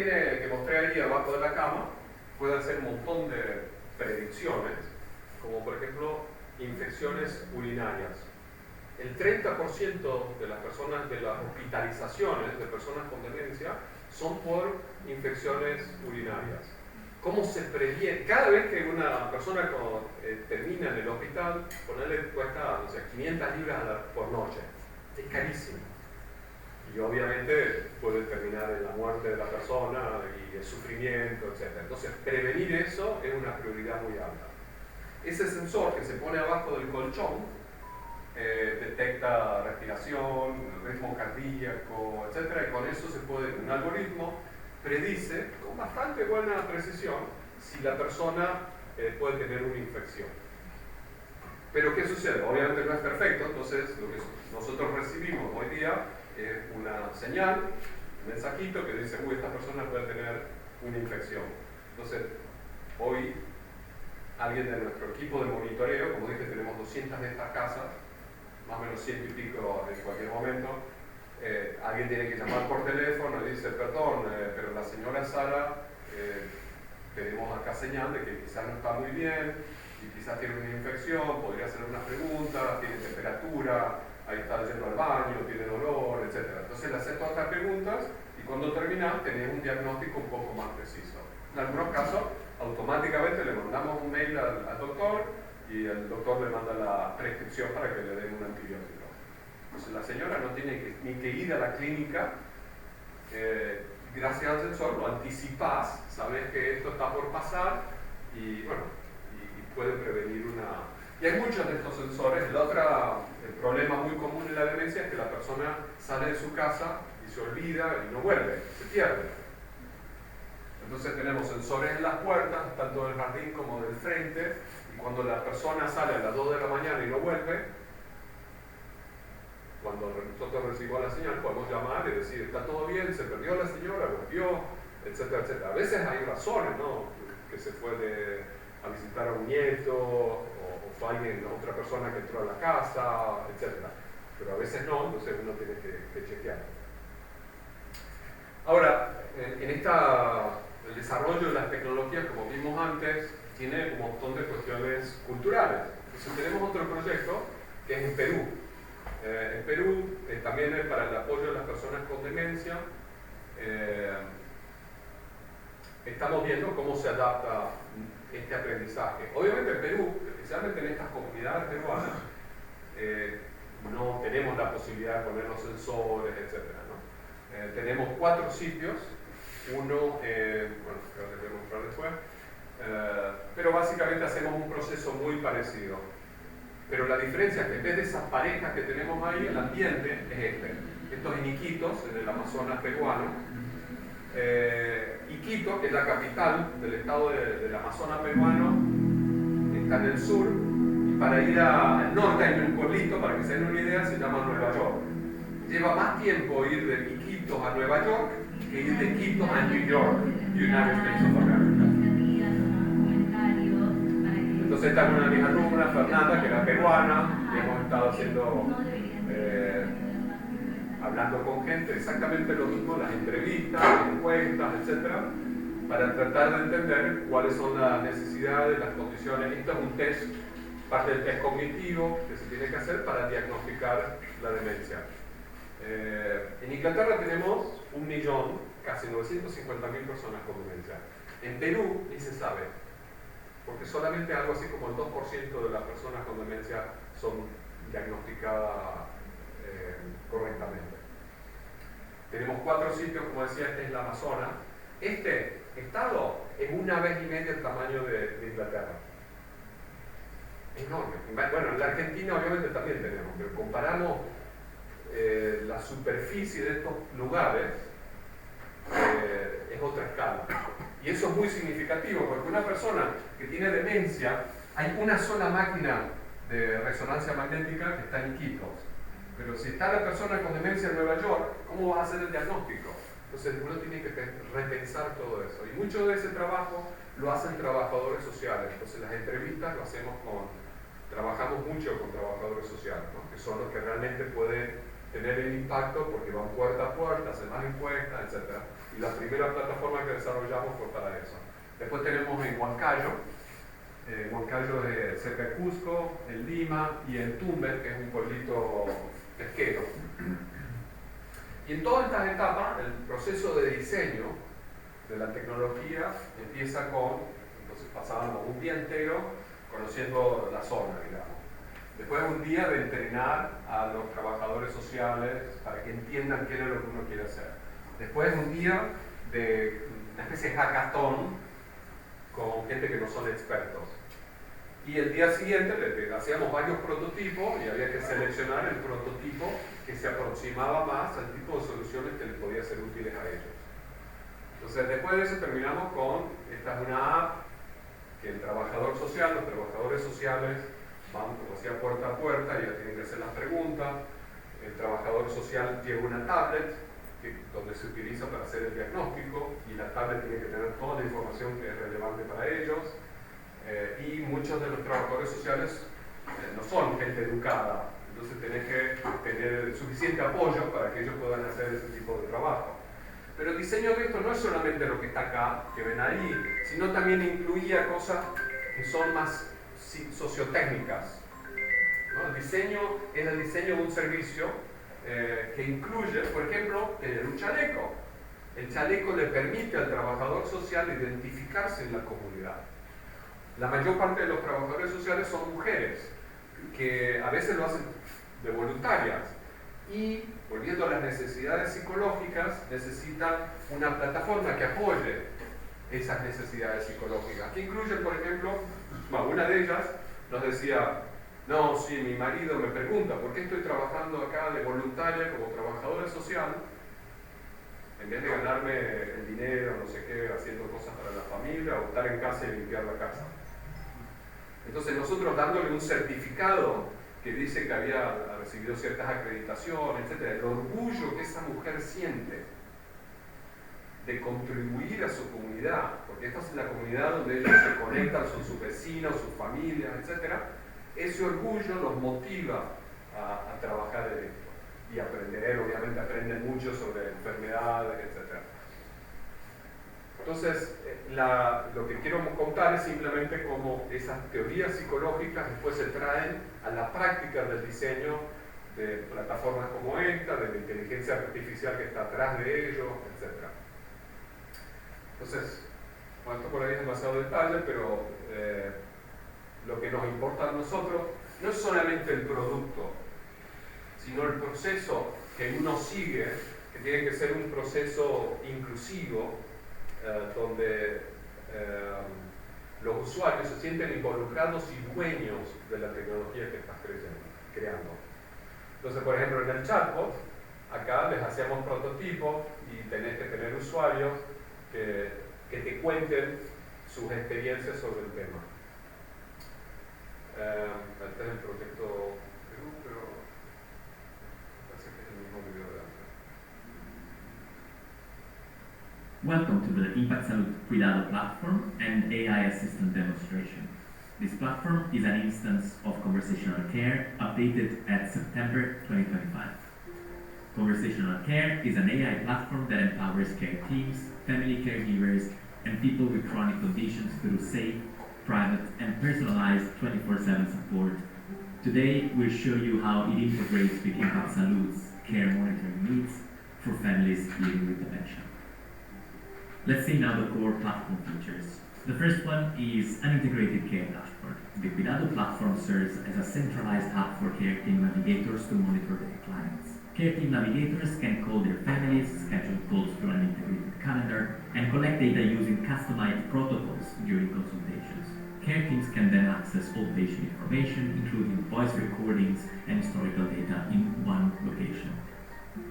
que mostré ahí abajo de la cama puede hacer un montón de predicciones, como por ejemplo infecciones urinarias. El 30% de las personas, de las hospitalizaciones de personas con demencia son por infecciones urinarias. ¿Cómo se previene? Cada vez que una persona termina en el hospital, ponerle cuesta, no sé, 500 libras por noche. Es carísimo. Y obviamente puede terminar en la muerte de la persona y el sufrimiento, etc. Entonces, prevenir eso es una prioridad muy alta. Ese sensor que se pone abajo del colchón detecta respiración, ritmo cardíaco, etc. Y con eso se puede, un algoritmo predice con bastante buena precisión si la persona puede tener una infección. Pero ¿qué sucede? Obviamente no es perfecto, entonces lo que nosotros recibimos hoy día es una señal, un mensajito que dice, uy, esta persona puede tener una infección. Entonces, hoy alguien de nuestro equipo de monitoreo, como dije, tenemos 200 de estas casas, más o menos 100 y pico en cualquier momento, alguien tiene que llamar por teléfono y dice, perdón, pero la señora Sara, tenemos acá señal de que quizás no está muy bien, y quizás tiene una infección, podría hacer una pregunta, tiene temperatura, ahí está yendo al baño, tiene dolor, etc. Entonces le haces todas estas preguntas y cuando terminas tenés un diagnóstico un poco más preciso. En algunos casos, automáticamente le mandamos un mail al doctor y el doctor le manda la prescripción para que le den un antibiótico. Entonces la señora no tiene ni que ir a la clínica, gracias al sensor lo anticipás, sabes que esto está por pasar y bueno, y puede prevenir una... Y hay muchos de estos sensores. El problema muy común en la demencia es que la persona sale de su casa y se olvida y no vuelve, se pierde. Entonces tenemos sensores en las puertas, tanto del jardín como del frente, y cuando la persona sale a las 2 de la mañana y no vuelve, cuando nosotros recibimos la señal podemos llamar y decir, está todo bien, se perdió la señora, volvió, etcétera, etcétera. A veces hay razones, ¿no? Que se fue a visitar a un nieto, o fue alguien, otra persona que entró a la casa, etcétera. Pero a veces no, entonces uno tiene que chequear. Ahora, el desarrollo de las tecnologías, como vimos antes, tiene un montón de cuestiones culturales. Entonces tenemos otro proyecto que es en Perú. En Perú también es para el apoyo de las personas con demencia. Estamos viendo cómo se adapta este aprendizaje. Obviamente en Perú, especialmente en estas comunidades peruanas, no tenemos la posibilidad de poner los sensores, etc. ¿no? Tenemos 4 sitios. Uno, bueno, creo que voy a mostrar después, pero básicamente hacemos un proceso muy parecido. Pero la diferencia es que en vez de esas parejas que tenemos ahí, el ambiente es este. Estos en Iquitos, en el Amazonas peruano. Iquitos, que es la capital del estado del Amazonas peruano, está en el sur. Y para ir al norte hay un pueblito, para que se den una idea, se llama Nueva York. Lleva más tiempo ir de Iquitos a Nueva York que ir de Iquitos a New York, United States of America. Entonces está una vieja alumna, Fernanda, que era peruana, y hemos estado hablando con gente, exactamente lo mismo, las entrevistas, las encuestas, etc., para tratar de entender cuáles son las necesidades, las condiciones. Esto es un test, parte del test cognitivo que se tiene que hacer para diagnosticar la demencia. En Inglaterra tenemos 1 millón, casi 950.000 personas con demencia. En Perú ni se sabe, porque solamente algo así como el 2% de las personas con demencia son diagnosticadas correctamente. Tenemos 4 sitios, como decía, este es el Amazonas. Este estado es 1,5 veces el tamaño de Inglaterra. Enorme. Bueno, en la Argentina obviamente también tenemos, pero comparamos la superficie de estos lugares, es otra escala. Y eso es muy significativo, porque una persona que tiene demencia, hay una sola máquina de resonancia magnética que está en Iquitos. Pero si está la persona con demencia en Nueva York, ¿cómo va a hacer el diagnóstico? Entonces uno tiene que repensar todo eso. Y mucho de ese trabajo lo hacen trabajadores sociales. Entonces las entrevistas lo hacemos trabajamos mucho con trabajadores sociales, ¿no? Que son los que realmente pueden tener el impacto porque van puerta a puerta, hacen más encuestas, etc. Y la primera plataforma que desarrollamos fue para eso. Después tenemos en Huancayo de cerca de Cusco, en Lima y en Tumbes, que es un pueblito pesquero. Y en todas estas etapas, el proceso de diseño de la tecnología empieza entonces pasábamos un día entero conociendo la zona, digamos. Después un día de entrenar a los trabajadores sociales para que entiendan qué es lo que uno quiere hacer. Después un día de una especie de hackathon con gente que no son expertos. Y el día siguiente hacíamos varios prototipos y había que seleccionar el prototipo que se aproximaba más al tipo de soluciones que les podía ser útiles a ellos. Entonces después de eso terminamos con, esta es una app que el trabajador social, los trabajadores sociales van como decía puerta a puerta, ya tienen que hacer las preguntas, el trabajador social lleva una tablet donde se utiliza para hacer el diagnóstico y la tablet tiene que tener toda la información que es relevante para ellos. Y muchos de los trabajadores sociales no son gente educada, entonces tenés que tener suficiente apoyo para que ellos puedan hacer ese tipo de trabajo. Pero el diseño de esto no es solamente lo que está acá, que ven ahí, sino también incluía cosas que son más sociotécnicas, ¿no? El diseño es el diseño de un servicio que incluye, por ejemplo, tener un chaleco. El chaleco le permite al trabajador social identificarse en la comunidad. La mayor parte de los trabajadores sociales son mujeres, que a veces lo hacen de voluntarias. Y, volviendo a las necesidades psicológicas, necesitan una plataforma que apoye esas necesidades psicológicas. Que incluye, por ejemplo, una de ellas nos decía, no, sí, mi marido me pregunta, ¿por qué estoy trabajando acá de voluntaria como trabajadora social? En vez de ganarme el dinero, no sé qué, haciendo cosas para la familia, o estar en casa y limpiar la casa. Entonces nosotros dándole un certificado que dice que había recibido ciertas acreditaciones, etc., el orgullo que esa mujer siente de contribuir a su comunidad, porque esta es la comunidad donde ellos se conectan, son sus vecinos, sus familias, etc., ese orgullo los motiva a trabajar en esto y aprender, obviamente aprenden mucho sobre enfermedades, etc. Entonces, lo que quiero contar es simplemente cómo esas teorías psicológicas después se traen a la práctica del diseño de plataformas como esta, de la inteligencia artificial que está atrás de ellos, etc. Entonces, bueno, esto por ahí es demasiado detalle, pero lo que nos importa a nosotros no es solamente el producto, sino el proceso que uno sigue, que tiene que ser un proceso inclusivo, donde los usuarios se sienten involucrados y dueños de la tecnología que estás creando. Entonces, por ejemplo, en el chatbot, acá les hacíamos prototipos y tenés que tener usuarios que te cuenten sus experiencias sobre el tema. Este es el proyecto Perú, pero parece que es el mismo video de antes. Welcome to the Impact Salud Cuidado platform and AI assistant demonstration. This platform is an instance of conversational care updated at September 2025. Conversational Care is an AI platform that empowers care teams, family caregivers, and people with chronic conditions through safe, private, and personalized 24/7 support. Today, we'll show you how it integrates with Impact Salud's care monitoring needs for families living with dementia. Let's see now the core platform features. The first one is an integrated care dashboard. The Cuidado platform serves as a centralized hub for care team navigators to monitor their clients. Care team navigators can call their families, schedule calls through an integrated calendar, and collect data using customized protocols during consultations. Care teams can then access all patient information, including voice recordings and historical data in one location.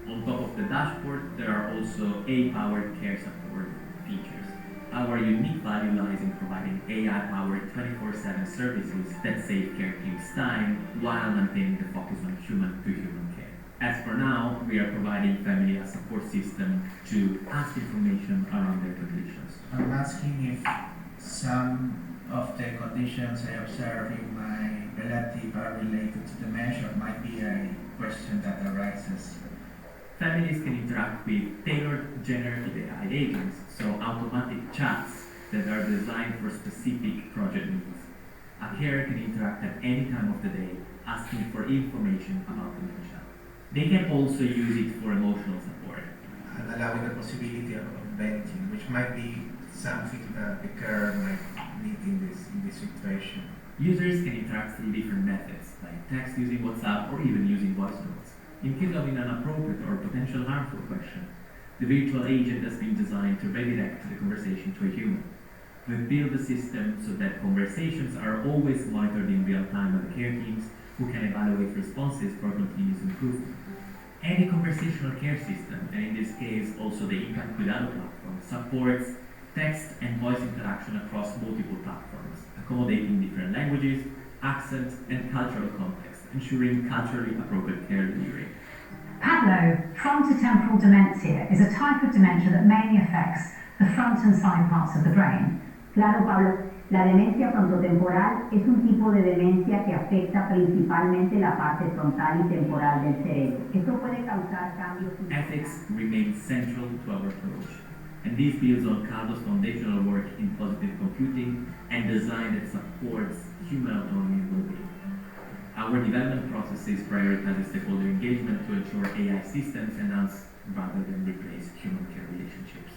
On top of the dashboard, there are also AI-powered care support features. Our unique value lies in providing AI-powered 24/7 services that save care teams time while maintaining the focus on human-to-human care. As for now, we are providing family a support system to ask information around their conditions. I'm asking if some of the conditions I observe in my relative are related to dementia. Might be a question that arises. Families can interact with tailored generative AI agents, so automatic chats that are designed for specific project needs. A carer can interact at any time of the day, asking for information about dementia. They can also use it for emotional support. And allowing the possibility of venting, which might be something that the carer might need in this situation. Users can interact through different methods, like text using WhatsApp or even using voice notes. In case of an inappropriate or potential harmful question, the virtual agent has been designed to redirect the conversation to a human. We've built the system so that conversations are always monitored in real time by the care teams who can evaluate responses for continuous improvement. Any conversational care system, and in this case also the Impact Cuidado platform, supports text and voice interaction across multiple platforms, accommodating different languages, accents, and cultural context, ensuring culturally appropriate care delivery. Pablo, frontotemporal dementia is a type of dementia that mainly affects the front and side parts of the brain. Claro, Pablo. La demencia frontotemporal es un tipo de demencia que afecta principalmente la parte frontal y temporal del cerebro. Esto puede causar cambios. Ethics remains central to our approach, and this builds on Carlos' foundational work in positive computing and design that supports human autonomy and well-being. Our development processes prioritize stakeholder engagement to ensure AI systems enhance rather than replace human care relationships.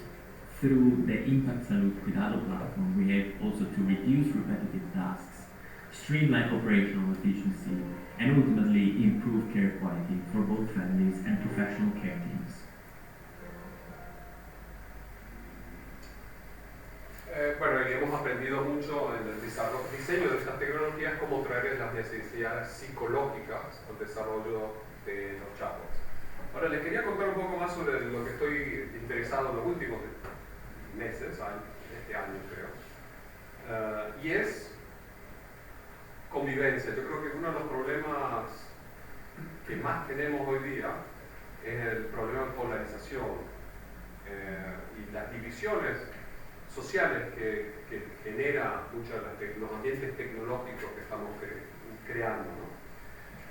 Through the Impact Salud Cuidado platform, we have also to reduce repetitive tasks, streamline operational efficiency, and ultimately improve care quality for both families and professional care teams. Bueno, y hemos aprendido mucho en el diseño de estas tecnologías, cómo traer las necesidades psicológicas al desarrollo de los chatbots. Ahora les quería contar un poco más sobre lo que estoy interesado en los últimos meses, este año creo, y es convivencia. Yo creo que uno de los problemas que más tenemos hoy día es el problema de polarización y las divisiones sociales que genera muchos de los ambientes tecnológicos que estamos creando, ¿no?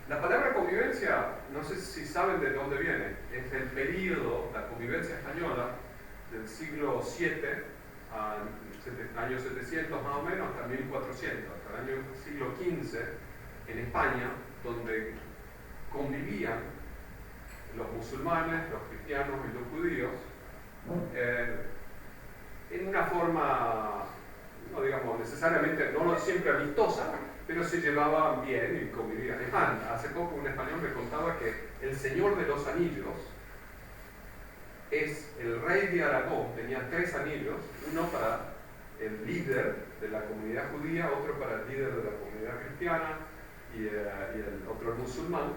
La palabra convivencia, no sé si saben de dónde viene, es del periodo, la convivencia española, del siglo VII, años 700 más o menos, hasta 1400, hasta el año siglo XV, en España, donde convivían los musulmanes, los cristianos y los judíos, en una forma, no digamos necesariamente, no siempre amistosa, pero se llevaban bien y convivían. Es más, hace poco un español me contaba que el Señor de los Anillos es el rey de Aragón, tenía 3 anillos, uno para el líder de la comunidad judía, otro para el líder de la comunidad cristiana y el otro el musulmán,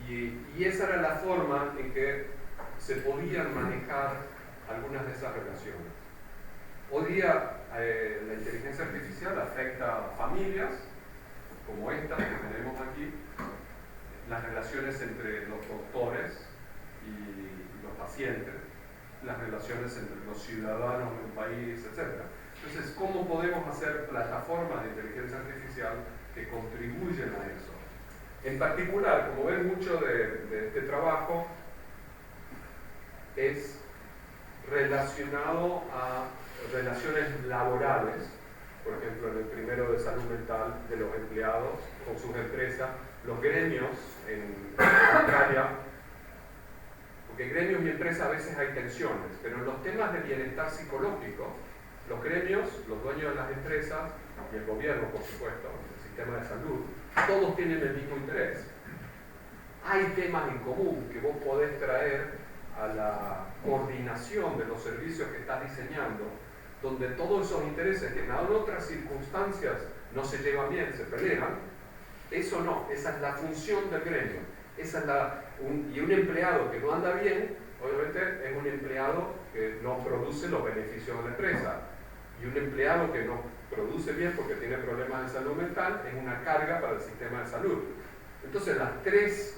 y esa era la forma en que se podían manejar algunas de esas relaciones. Hoy día la inteligencia artificial afecta a familias como estas que tenemos aquí, las relaciones entre los doctores y los pacientes, las relaciones entre los ciudadanos de un país, etc. Entonces, ¿cómo podemos hacer plataformas de inteligencia artificial que contribuyen a eso? En particular, como ven, mucho de este trabajo es relacionado a relaciones laborales, por ejemplo, en el primero de salud mental de los empleados con sus empresas, los gremios en Australia, porque gremios y empresas a veces hay tensiones, pero en los temas de bienestar psicológico, los gremios, los dueños de las empresas y el gobierno, por supuesto, el sistema de salud, todos tienen el mismo interés. Hay temas en común que vos podés traer a la coordinación de los servicios que estás diseñando, donde todos esos intereses que en otras circunstancias no se llevan bien, se pelean. Eso no, esa es la función del gremio. Esa es y un empleado que no anda bien, obviamente es un empleado que no produce los beneficios de la empresa. Y un empleado que no produce bien porque tiene problemas de salud mental es una carga para el sistema de salud. Entonces las tres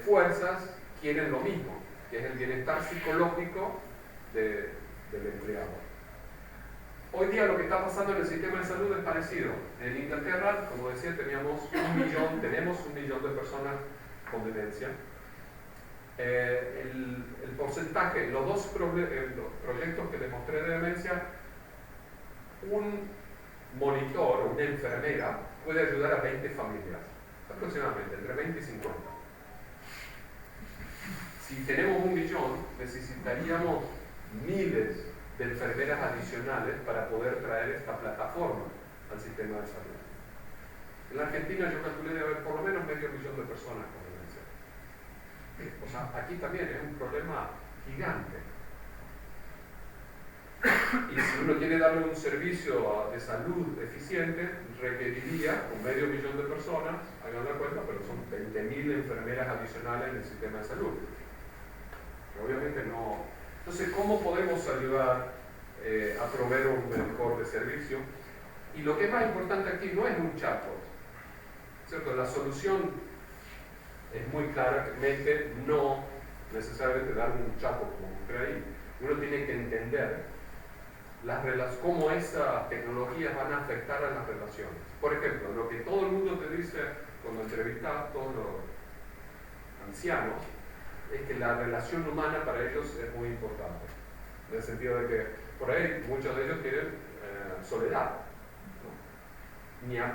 fuerzas quieren lo mismo, que es el bienestar psicológico del empleado. Hoy día lo que está pasando en el sistema de salud es parecido. En Inglaterra, como decía, tenemos un millón de personas con demencia. El porcentaje, los dos proyectos que les mostré de demencia, un monitor o una enfermera puede ayudar a 20 familias, aproximadamente, entre 20 y 50. Si tenemos 1 millón, necesitaríamos miles de enfermeras adicionales para poder traer esta plataforma al sistema de salud. En la Argentina yo calculé de haber por lo menos 500.000 de personas con demencia. O sea, aquí también es un problema gigante. Y si uno quiere darle un servicio de salud eficiente, requeriría un 500.000 de personas, hagan la cuenta, pero son 20.000 enfermeras adicionales en el sistema de salud. Que obviamente no. Entonces, ¿cómo podemos ayudar a proveer un mejor de servicio? Y lo que es más importante aquí no es un chatbot, ¿cierto? La solución es muy claramente no necesariamente dar un chatbot como usted ahí. Uno tiene que entender cómo esas tecnologías van a afectar a las relaciones. Por ejemplo, lo que todo el mundo te dice cuando entrevistas a todos los ancianos es que la relación humana para ellos es muy importante. En el sentido de que por ahí muchos de ellos tienen soledad.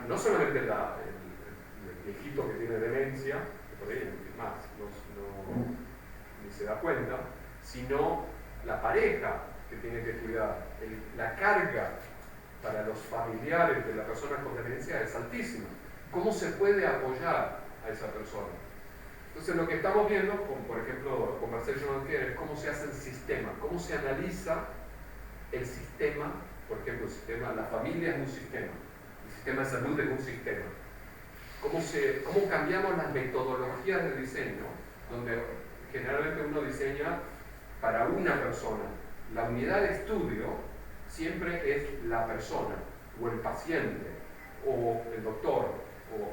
No solamente el viejito que tiene demencia, que por ahí más ni se da cuenta, sino la pareja que tiene que cuidar. La carga para los familiares de la persona con demencia es altísima. ¿Cómo se puede apoyar a esa persona? Entonces lo que estamos viendo, como por ejemplo Conversational Care, es cómo se hace el sistema, cómo se analiza el sistema. Por ejemplo, la familia es un sistema, el sistema de salud es un sistema. ¿Cómo cambiamos las metodologías de diseño, donde generalmente uno diseña para una persona? La unidad de estudio siempre es la persona, o el paciente, o el doctor,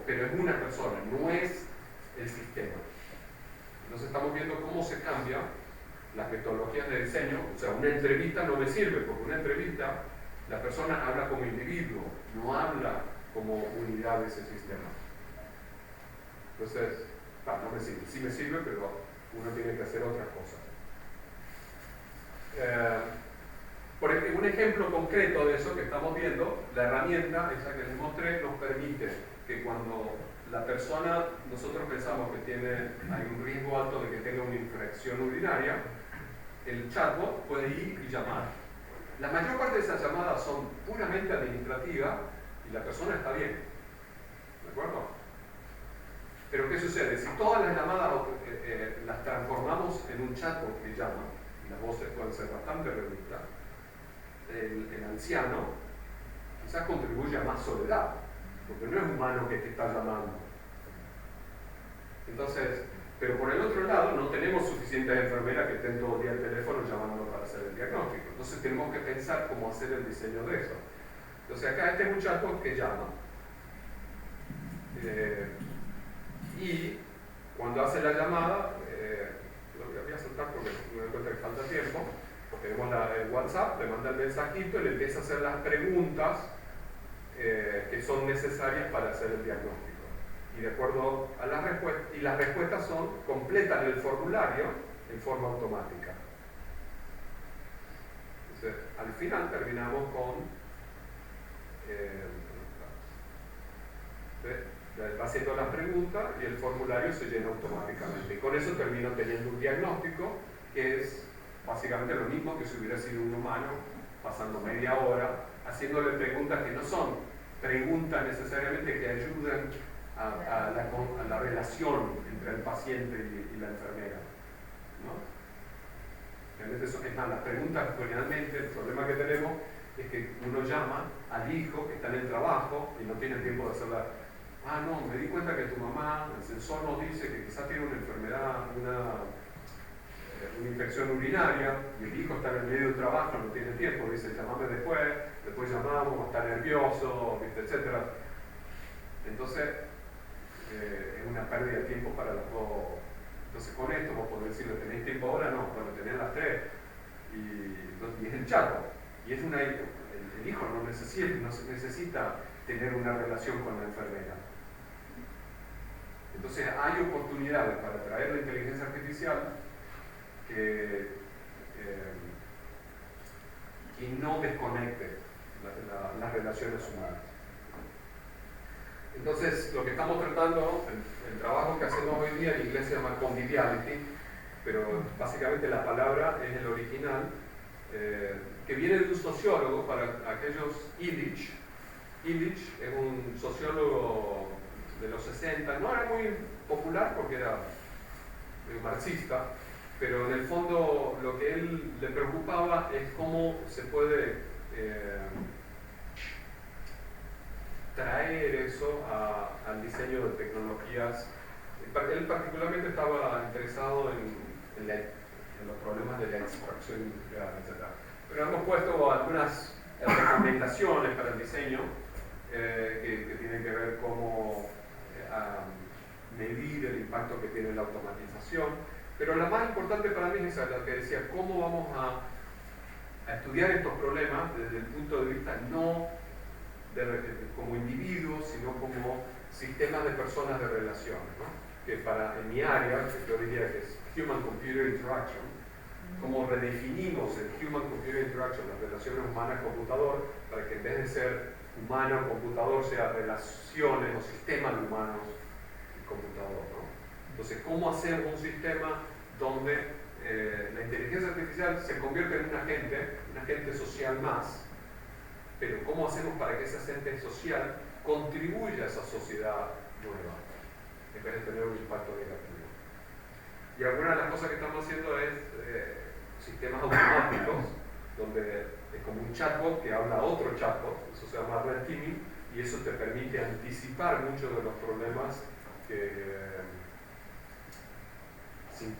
pero es una persona, no es el sistema. Entonces estamos viendo cómo se cambian las metodologías de diseño. O sea, una entrevista no me sirve, porque una entrevista la persona habla como individuo, no habla como unidad de ese sistema. Entonces, no me sirve. Sí me sirve, pero uno tiene que hacer otras cosas. Por ejemplo, un ejemplo concreto de eso que estamos viendo, la herramienta, esa que les mostré, nos permite que cuando la persona, nosotros pensamos que hay un riesgo alto de que tenga una infección urinaria, el chatbot puede ir y llamar. La mayor parte de esas llamadas son puramente administrativas y la persona está bien. ¿De acuerdo? Pero ¿qué sucede? Si todas las llamadas las transformamos en un chatbot que llama, y las voces pueden ser bastante reducidas, el anciano quizás contribuye a más soledad, porque no es humano que te está llamando. Entonces, pero por el otro lado, no tenemos suficientes enfermeras que estén todo el día al teléfono llamando para hacer el diagnóstico. Entonces tenemos que pensar cómo hacer el diseño de eso. Entonces acá este muchacho que llama, y cuando hace la llamada, lo voy a soltar porque me doy cuenta que falta tiempo, tenemos el WhatsApp, le manda el mensajito y le empieza a hacer las preguntas que son necesarias para hacer el diagnóstico. Y de acuerdo a las respuestas, y las respuestas completan el formulario en forma automática. Entonces, al final terminamos con va haciendo las preguntas y el formulario se llena automáticamente. Y con eso termino teniendo un diagnóstico que es básicamente lo mismo que si hubiera sido un humano, pasando media hora, haciéndole preguntas que no son preguntas necesariamente que ayuden a la relación entre el paciente y la enfermera, ¿no? Realmente es más, las preguntas generalmente, el problema que tenemos es que uno llama al hijo que está en el trabajo y no tiene tiempo de hacerla. Ah, no, me di cuenta que tu mamá, el sensor nos dice que quizás tiene una enfermedad, una infección urinaria, y el hijo está en el medio del trabajo, no tiene tiempo, dice, llamame después llamamos, está nervioso, etc. Entonces, es una pérdida de tiempo para los dos. Entonces, con esto vos podés decirle, ¿tenés tiempo ahora? No, bueno, tenés las 3. Y es el chato. Y es el hijo no necesita tener una relación con la enfermera. Entonces hay oportunidades para traer la inteligencia artificial que no desconecte las relaciones humanas. Entonces, lo que estamos tratando, el trabajo que hacemos hoy día en inglés se llama conviviality, pero básicamente la palabra es el original, que viene de un sociólogo, para aquellos, Illich. Illich es un sociólogo de los 60, no era muy popular porque era marxista, pero en el fondo lo que él le preocupaba es cómo se puede traer eso al diseño de tecnologías. Él particularmente estaba interesado en los problemas de la extracción industrial, etc. Pero hemos puesto algunas recomendaciones para el diseño que tienen que ver cómo medir el impacto que tiene la automatización. Pero la más importante para mí es esa, la que decía, cómo vamos a estudiar estos problemas desde el punto de vista no como individuos, sino como sistemas de personas de relaciones, ¿no? Que en mi área, que yo diría que es Human-Computer Interaction, cómo redefinimos el Human-Computer Interaction, las relaciones humanas-computador, para que en vez de ser humano-computador sea relaciones o sistemas de humanos y computador, ¿no? Entonces, ¿cómo hacer un sistema donde la inteligencia artificial se convierte en un agente social más? Pero ¿cómo hacemos para que ese agente social contribuya a esa sociedad nueva, en vez de tener un impacto negativo? Y alguna de las cosas que estamos haciendo es sistemas automáticos, donde es como un chatbot que habla a otro chatbot, eso se llama red teaming, y eso te permite anticipar muchos de los problemas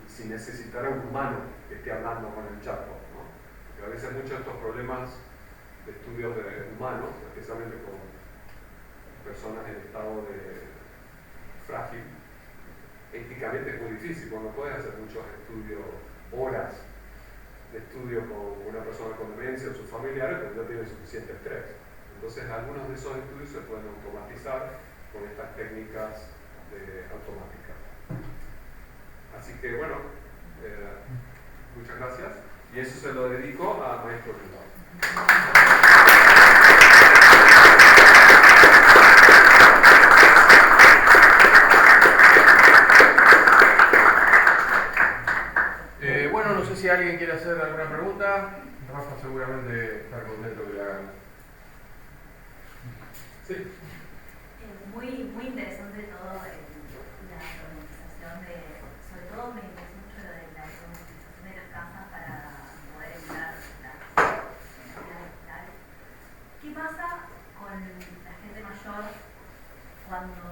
sin necesitar a un humano que esté hablando con el chatbot, ¿no? Porque a veces muchos de estos problemas de estudios de humanos, especialmente con personas en estado de frágil, éticamente es muy difícil, porque no puedes hacer muchos estudios, horas de estudio con una persona con demencia o sus familiares, porque no tiene suficiente estrés. Entonces algunos de esos estudios se pueden automatizar con estas técnicas automáticas. Así que bueno, muchas gracias, y eso se lo dedico a Maestro Rivas. Bueno, no sé si alguien quiere hacer alguna pregunta. Rafa seguramente está contento que le hagan. Sí. Muy interesante todo la automatización sobre todo me interesa mucho lo de la automatización de las casas para poder evitar la energía digital. ¿Qué pasa con la gente mayor cuando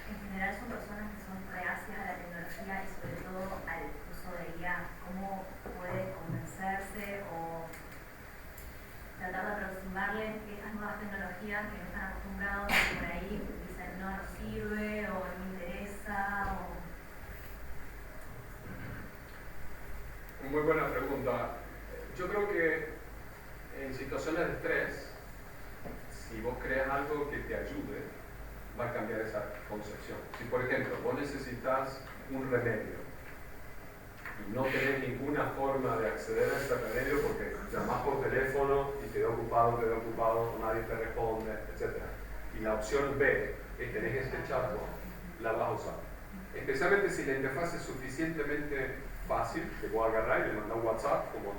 en general son personas que son reacias a la tecnología y sobre todo al uso de IA? ¿Cómo puede convencerse o tratar de aproximarles esas nuevas tecnologías que no están acostumbrados y por ahí dicen no nos sirve o no me interesa? Muy buena pregunta. Yo creo que en situaciones de estrés, si vos creas algo que te ayude, va a cambiar esa concepción. Si por ejemplo vos necesitas un remedio y no tenés ninguna forma de acceder a ese remedio porque llamás por teléfono y te da ocupado, nadie te responde, etc. Y la opción B es tenés este chatbot, la vas a usar. Especialmente si la interfaz es suficientemente fácil, que vos agarrás y le mandás un WhatsApp como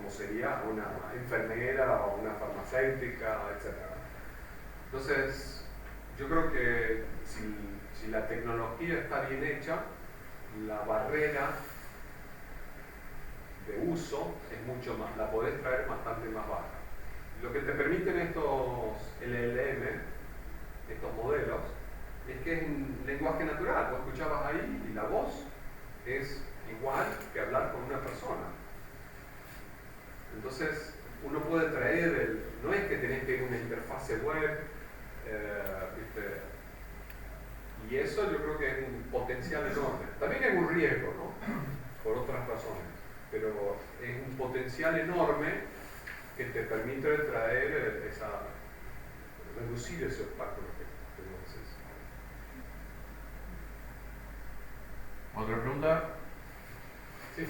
sería una enfermera o una farmacéutica, etc. Entonces, yo creo que si la tecnología está bien hecha, la barrera de uso es mucho más, la podés traer bastante más baja. Lo que te permiten estos LLM, estos modelos, es que es un lenguaje natural. Vos escuchabas ahí y la voz es igual que hablar con una persona. Entonces, uno puede traer no es que tenés que ir a una interfase web, y eso yo creo que es un potencial enorme. También es un riesgo, ¿no? Por otras razones, pero es un potencial enorme que te permite traer reducir ese obstáculo que vos decís. ¿Otra pregunta? Sí.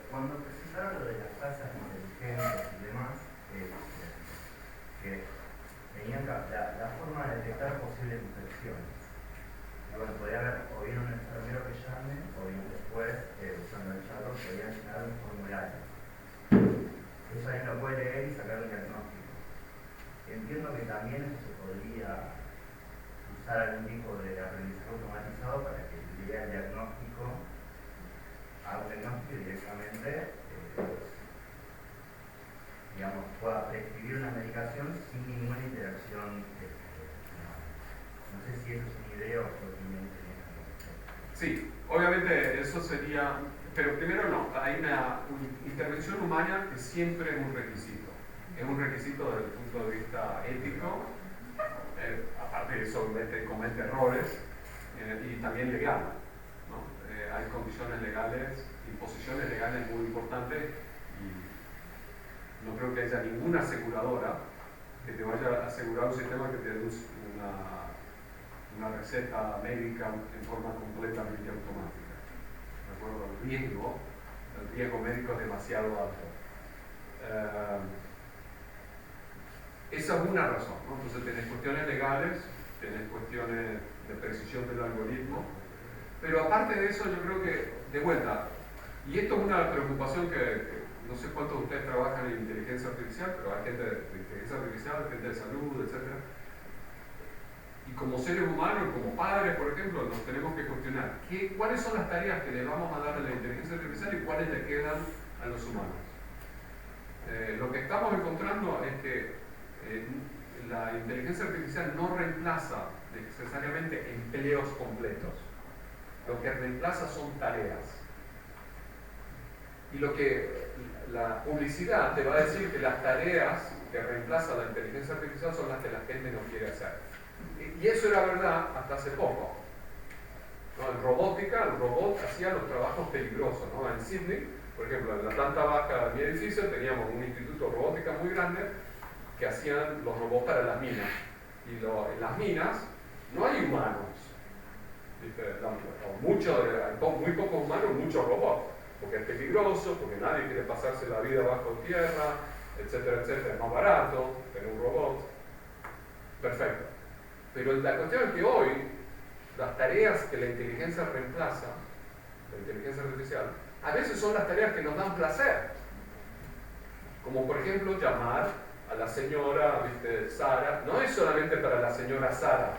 Cuando presentaron lo de las tasas inteligentes y demás, que tenían la forma de detectar posibles infecciones. Y bueno, podría haber o bien un enfermero que llame, o bien después, usando el chat, podrían llenar un formulario. Eso alguien lo puede leer y sacar un diagnóstico. Entiendo que también eso se podría usar algún tipo de aprendizaje automatizado para que lea el diagnóstico, haga un diagnóstico y directamente digamos, pueda prescribir una medicación sin ninguna interacción humana. No sé si eso es una idea o qué opinión tienen al respecto. Sí, obviamente eso sería, pero primero no, hay una intervención humana que siempre es un requisito. Es un requisito desde el punto de vista ético, aparte de eso obviamente comete errores, y también legal, ¿no? Hay condiciones legales, imposiciones legales muy importantes, y no creo que haya ninguna aseguradora que te vaya a asegurar un sistema que te dé una receta médica en forma completamente automática. ¿De acuerdo? El riesgo médico es demasiado alto. Esa es una razón, ¿no? Entonces tenés cuestiones legales, tenés cuestiones de precisión del algoritmo, pero aparte de eso yo creo que, de vuelta, y esto es una preocupación que no sé cuántos de ustedes trabajan en inteligencia artificial, pero hay gente de inteligencia artificial, gente de salud, etc. Y como seres humanos, como padres, por ejemplo, nos tenemos que cuestionar cuáles son las tareas que le vamos a dar a la inteligencia artificial y cuáles le quedan a los humanos. Lo que estamos encontrando es que la inteligencia artificial no reemplaza necesariamente empleos completos. Lo que reemplaza son tareas. Y lo que la publicidad te va a decir que las tareas que reemplaza la inteligencia artificial son las que la gente no quiere hacer. Y eso era verdad hasta hace poco. ¿No? En robótica, el robot hacía los trabajos peligrosos. ¿No? En Sydney, por ejemplo, en la planta baja de mi edificio teníamos un instituto de robótica muy grande que hacían los robots para las minas. Y en las minas no hay humanos. Hay muy pocos humanos, muchos robots. Porque es peligroso, porque nadie quiere pasarse la vida bajo tierra, etcétera, etcétera. Es más barato tener un robot. Perfecto. Pero la cuestión es que hoy, las tareas que la inteligencia reemplaza, la inteligencia artificial, a veces son las tareas que nos dan placer. Como por ejemplo llamar a la señora, Sara. No es solamente para la señora Sara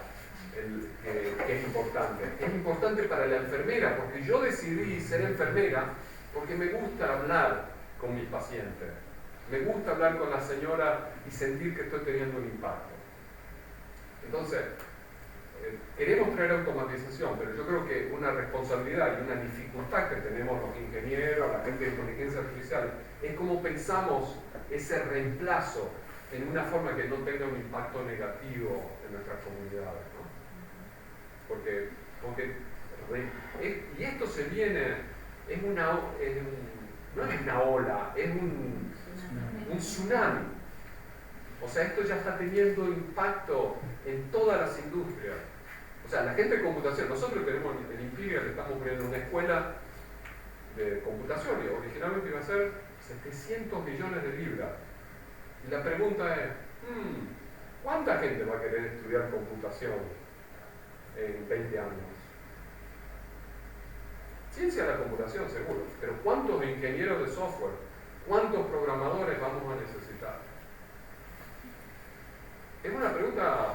que es importante para la enfermera, porque yo decidí ser enfermera porque me gusta hablar con mis pacientes, me gusta hablar con la señora y sentir que estoy teniendo un impacto. Entonces, queremos traer automatización, pero yo creo que una responsabilidad y una dificultad que tenemos los ingenieros, la gente de inteligencia artificial, es cómo pensamos ese reemplazo en una forma que no tenga un impacto negativo en nuestras comunidades, ¿no? Y esto se viene, no es una ola, es un tsunami. O sea, esto ya está teniendo impacto en todas las industrias. O sea, la gente de computación, nosotros tenemos en Imperia, le estamos poniendo una escuela de computación y originalmente iba a ser 700 millones de libras. Y la pregunta es, ¿cuánta gente va a querer estudiar computación en 20 años? Ciencia de la computación, seguro, pero ¿cuántos ingenieros de software, cuántos programadores vamos a necesitar? Es una pregunta,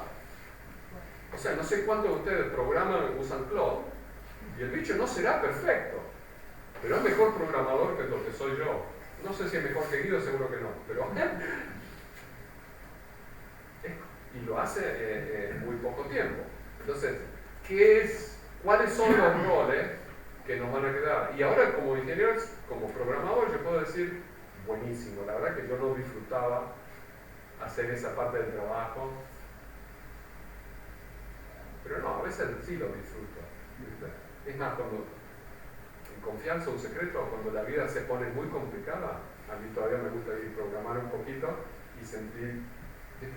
o sea, no sé cuántos de ustedes programan, usan Cloud, y el bicho no será perfecto, pero es mejor programador que lo que soy yo. No sé si es mejor que Guido, seguro que no, pero y lo hace en muy poco tiempo. Entonces, ¿cuáles son los roles que nos van a quedar? Y ahora como ingeniero, como programador, yo puedo decir, buenísimo, la verdad que yo no disfrutaba hacer esa parte del trabajo, pero no, a veces sí lo disfruto, ¿viste? Es más, cuando en confianza, un secreto, cuando la vida se pone muy complicada, a mí todavía me gusta ir programar un poquito y sentir,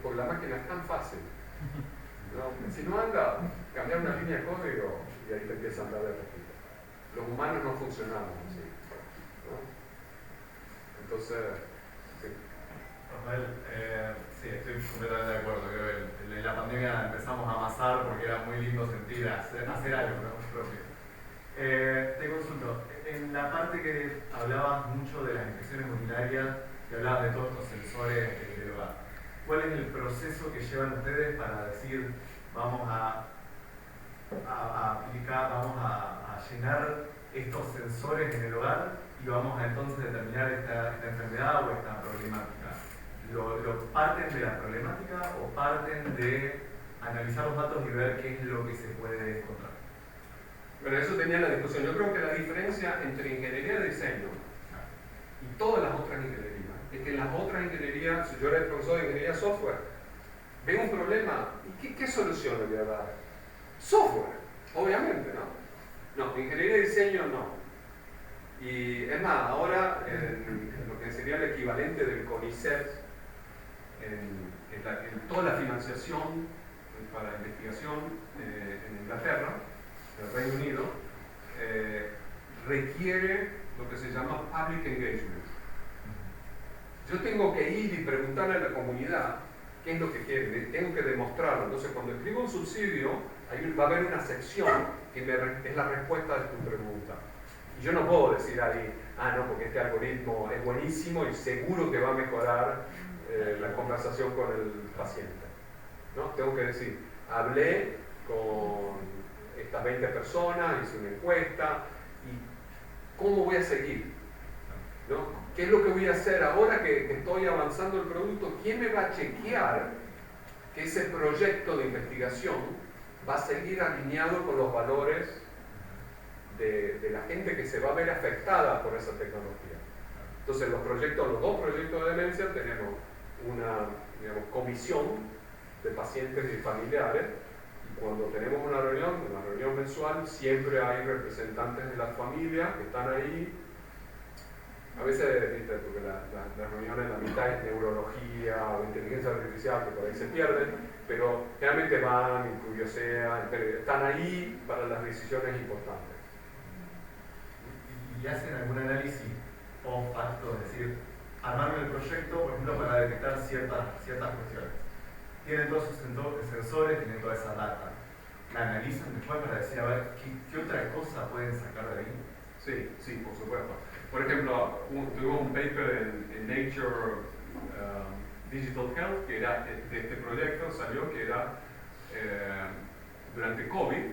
porque la máquina es tan fácil, ¿no? Si no anda, cambiar una línea de código y ahí te empieza a andar de poquito. Los humanos no funcionamos así, ¿no? Entonces, sí. Rafael, sí, estoy completamente de acuerdo. Creo que en la pandemia empezamos a amasar porque era muy lindo sentir hacer algo, ¿no? Propio. Te consulto, en la parte que hablabas mucho de las inspecciones urinarias y hablabas de todos estos sensores del hogar, ¿cuál es el proceso que llevan ustedes para decir vamos a aplicar, vamos a llenar estos sensores en el hogar y vamos a entonces determinar esta enfermedad o esta problemática? ¿Lo parten de la problemática o parten de analizar los datos y ver qué es lo que se puede encontrar? Pero eso tenía la discusión. Yo creo que la diferencia entre ingeniería de diseño y todas las otras ingenierías es que en las otras ingenierías, si yo era el profesor de ingeniería software, veo un problema y ¿qué solución le voy a dar? Software, obviamente, ¿no? No, ingeniería de diseño no. Y es más, ahora en lo que sería el equivalente del CONICET, en toda la financiación para investigación en Inglaterra, en el Reino Unido, requiere lo que se llama public engagement. Yo tengo que ir y preguntarle a la comunidad qué es lo que quiere, tengo que demostrarlo. Entonces, cuando escribo un subsidio, ahí va a haber una sección que es la respuesta de tu pregunta. Y yo no puedo decir ahí, no, porque este algoritmo es buenísimo y seguro que va a mejorar la conversación con el paciente. ¿No? Tengo que decir, hablé con estas 20 personas, hice una encuesta, y ¿cómo voy a seguir? ¿No? ¿Qué es lo que voy a hacer ahora que estoy avanzando el producto? ¿Quién me va a chequear que ese proyecto de investigación va a seguir alineado con los valores de la gente que se va a ver afectada por esa tecnología? Entonces, los dos proyectos de demencia, tenemos una, digamos, comisión de pacientes y familiares, y cuando tenemos una reunión mensual, siempre hay representantes de las familias que están ahí. A veces, ¿viste? Porque las reuniones, la mitad es neurología o inteligencia artificial, que por ahí se pierden, pero realmente van y curiosean, están ahí para las decisiones importantes. ¿Y hacen algún análisis post facto? Es decir, armaron el proyecto, por ejemplo, para detectar ciertas cuestiones. Tienen todos esos sensores, tienen toda esa data. ¿La analizan después para decir, a ver, qué otra cosa pueden sacar de ahí? Sí, por supuesto. Por ejemplo, tuvimos un paper en Nature Digital Health, que era de este proyecto, salió que era durante COVID,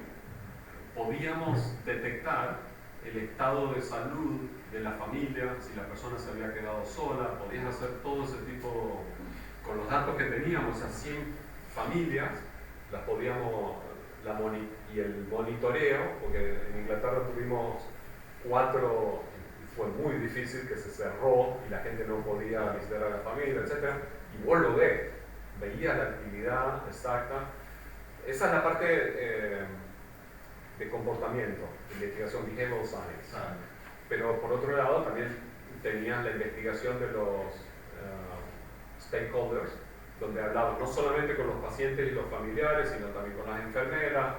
podíamos detectar el estado de salud de la familia, si la persona se había quedado sola, podíamos hacer todo ese tipo, con los datos que teníamos, a 100 familias, las podíamos, y el monitoreo, porque en Inglaterra tuvimos 4, fue muy difícil, que se cerró y la gente no podía visitar a la familia, etc. Y vos lo ves, veías la actividad exacta. Esa es la parte de comportamiento, investigación, behavioral science. Pero por otro lado también tenías la investigación de los stakeholders, donde hablaban no solamente con los pacientes y los familiares, sino también con las enfermeras,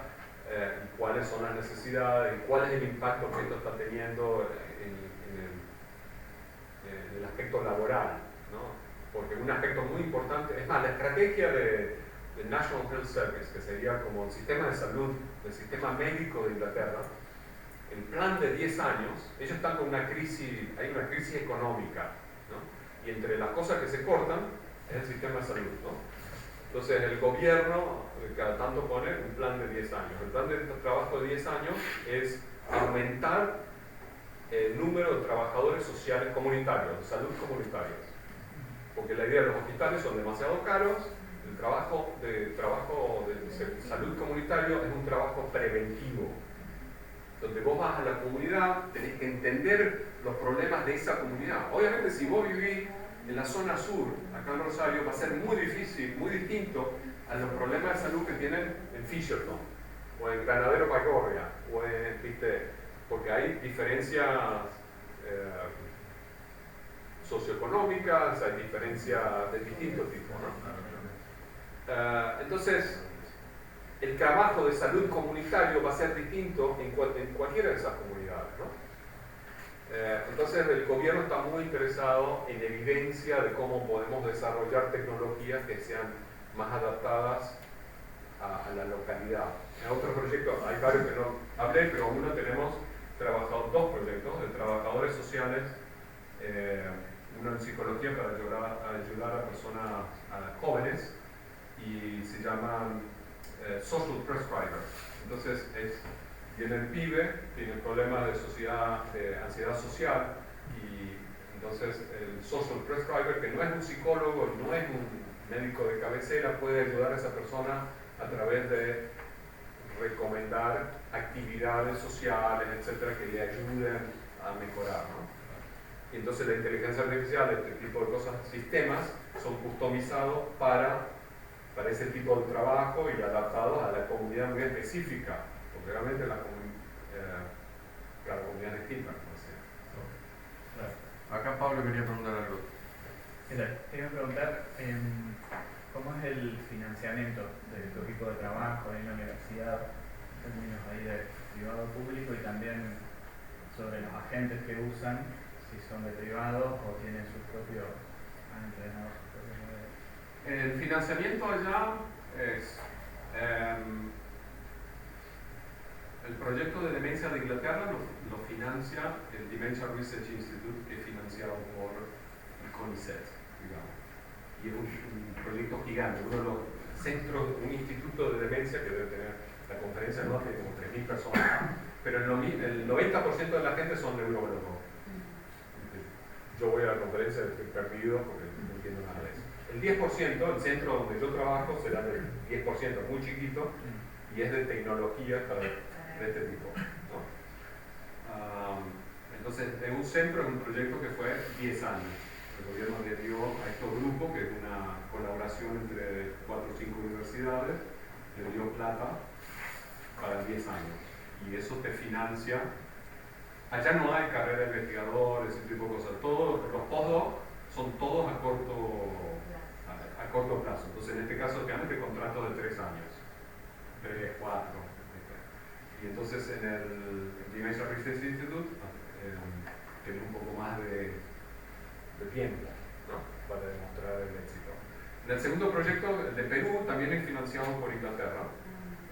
y cuáles son las necesidades y cuál es el impacto que esto está teniendo en el aspecto laboral, ¿no? Porque un aspecto muy importante, es más, la estrategia de National Health Service, que sería como el sistema de salud, el sistema médico de Inglaterra, el plan de 10 años, ellos están con una crisis, hay una crisis económica, ¿no? Y entre las cosas que se cortan es el sistema de salud, ¿no? Entonces el gobierno cada tanto pone un plan de 10 años. El plan de trabajo de 10 años es aumentar el número de trabajadores sociales comunitarios, de salud comunitarios. Porque la idea de los hospitales son demasiado caros, el trabajo de salud comunitario es un trabajo preventivo, donde vos vas a la comunidad, tenés que entender los problemas de esa comunidad. Obviamente si vos vivís en la zona sur, acá en Rosario, va a ser muy difícil, muy distinto a los problemas de salud que tienen en Fisherton, o en Granadero Pacorria, o en, ¿viste? Porque hay diferencias socioeconómicas, hay diferencias de distintos tipos, ¿no? Entonces, el trabajo de salud comunitario va a ser distinto en cualquiera de esas comunidades, ¿no? Entonces el gobierno está muy interesado en evidencia de cómo podemos desarrollar tecnologías que sean más adaptadas a la localidad. En otros proyectos, hay varios que no hablé, pero uno tenemos trabajado dos proyectos de trabajadores sociales, uno en psicología para ayudar a personas jóvenes y se llaman social prescribers. Entonces viene el pibe, tiene problemas de ansiedad social y entonces el social prescriber, que no es un psicólogo, no es un médico de cabecera, puede ayudar a esa persona a través de recomendar actividades sociales, etcétera, que le ayuden a mejorar, ¿no? Y entonces la inteligencia artificial, este tipo de cosas, sistemas, son customizados para ese tipo de trabajo y adaptados a la comunidad muy específica, porque realmente la comunidad es distinta, como decía. Acá Pablo quería preguntar algo. Te iba a preguntar cómo es el financiamiento de tu equipo de trabajo en la universidad, en términos ahí de privado público, y también sobre los agentes que usan, si son de privado o tienen sus propios, han entrenado sus propios modelos. El financiamiento allá es el proyecto de demencia de Inglaterra lo financia el Dementia Research Institute, que es financiado por el CONICET, digamos. Y es un proyecto gigante, uno de los centros, un instituto de demencia que debe tener la conferencia, ¿no? Tiene como 3.000 personas, pero el 90% de la gente son neurólogos. Yo voy a la conferencia y estoy perdido porque no entiendo nada de eso. El 10%, el centro donde yo trabajo, será del 10%, muy chiquito, y es de tecnología de este tipo, ¿no? Entonces, un centro es un proyecto que fue 10 años. El gobierno le dio a estos grupos, que es una colaboración entre 4 o 5 universidades, le dio plata para 10 años. Y eso te financia. Allá no hay carrera de investigador, ese tipo de cosas. Todos los postdocs son todos a corto plazo. Entonces, en este caso, realmente contratos de 3 años. 3, 4. Y entonces, en el Dementia Research Institute, tiene un poco más de tiempo, ¿no? Para demostrar el éxito. En el segundo proyecto, el de Perú, también es financiado por Inglaterra,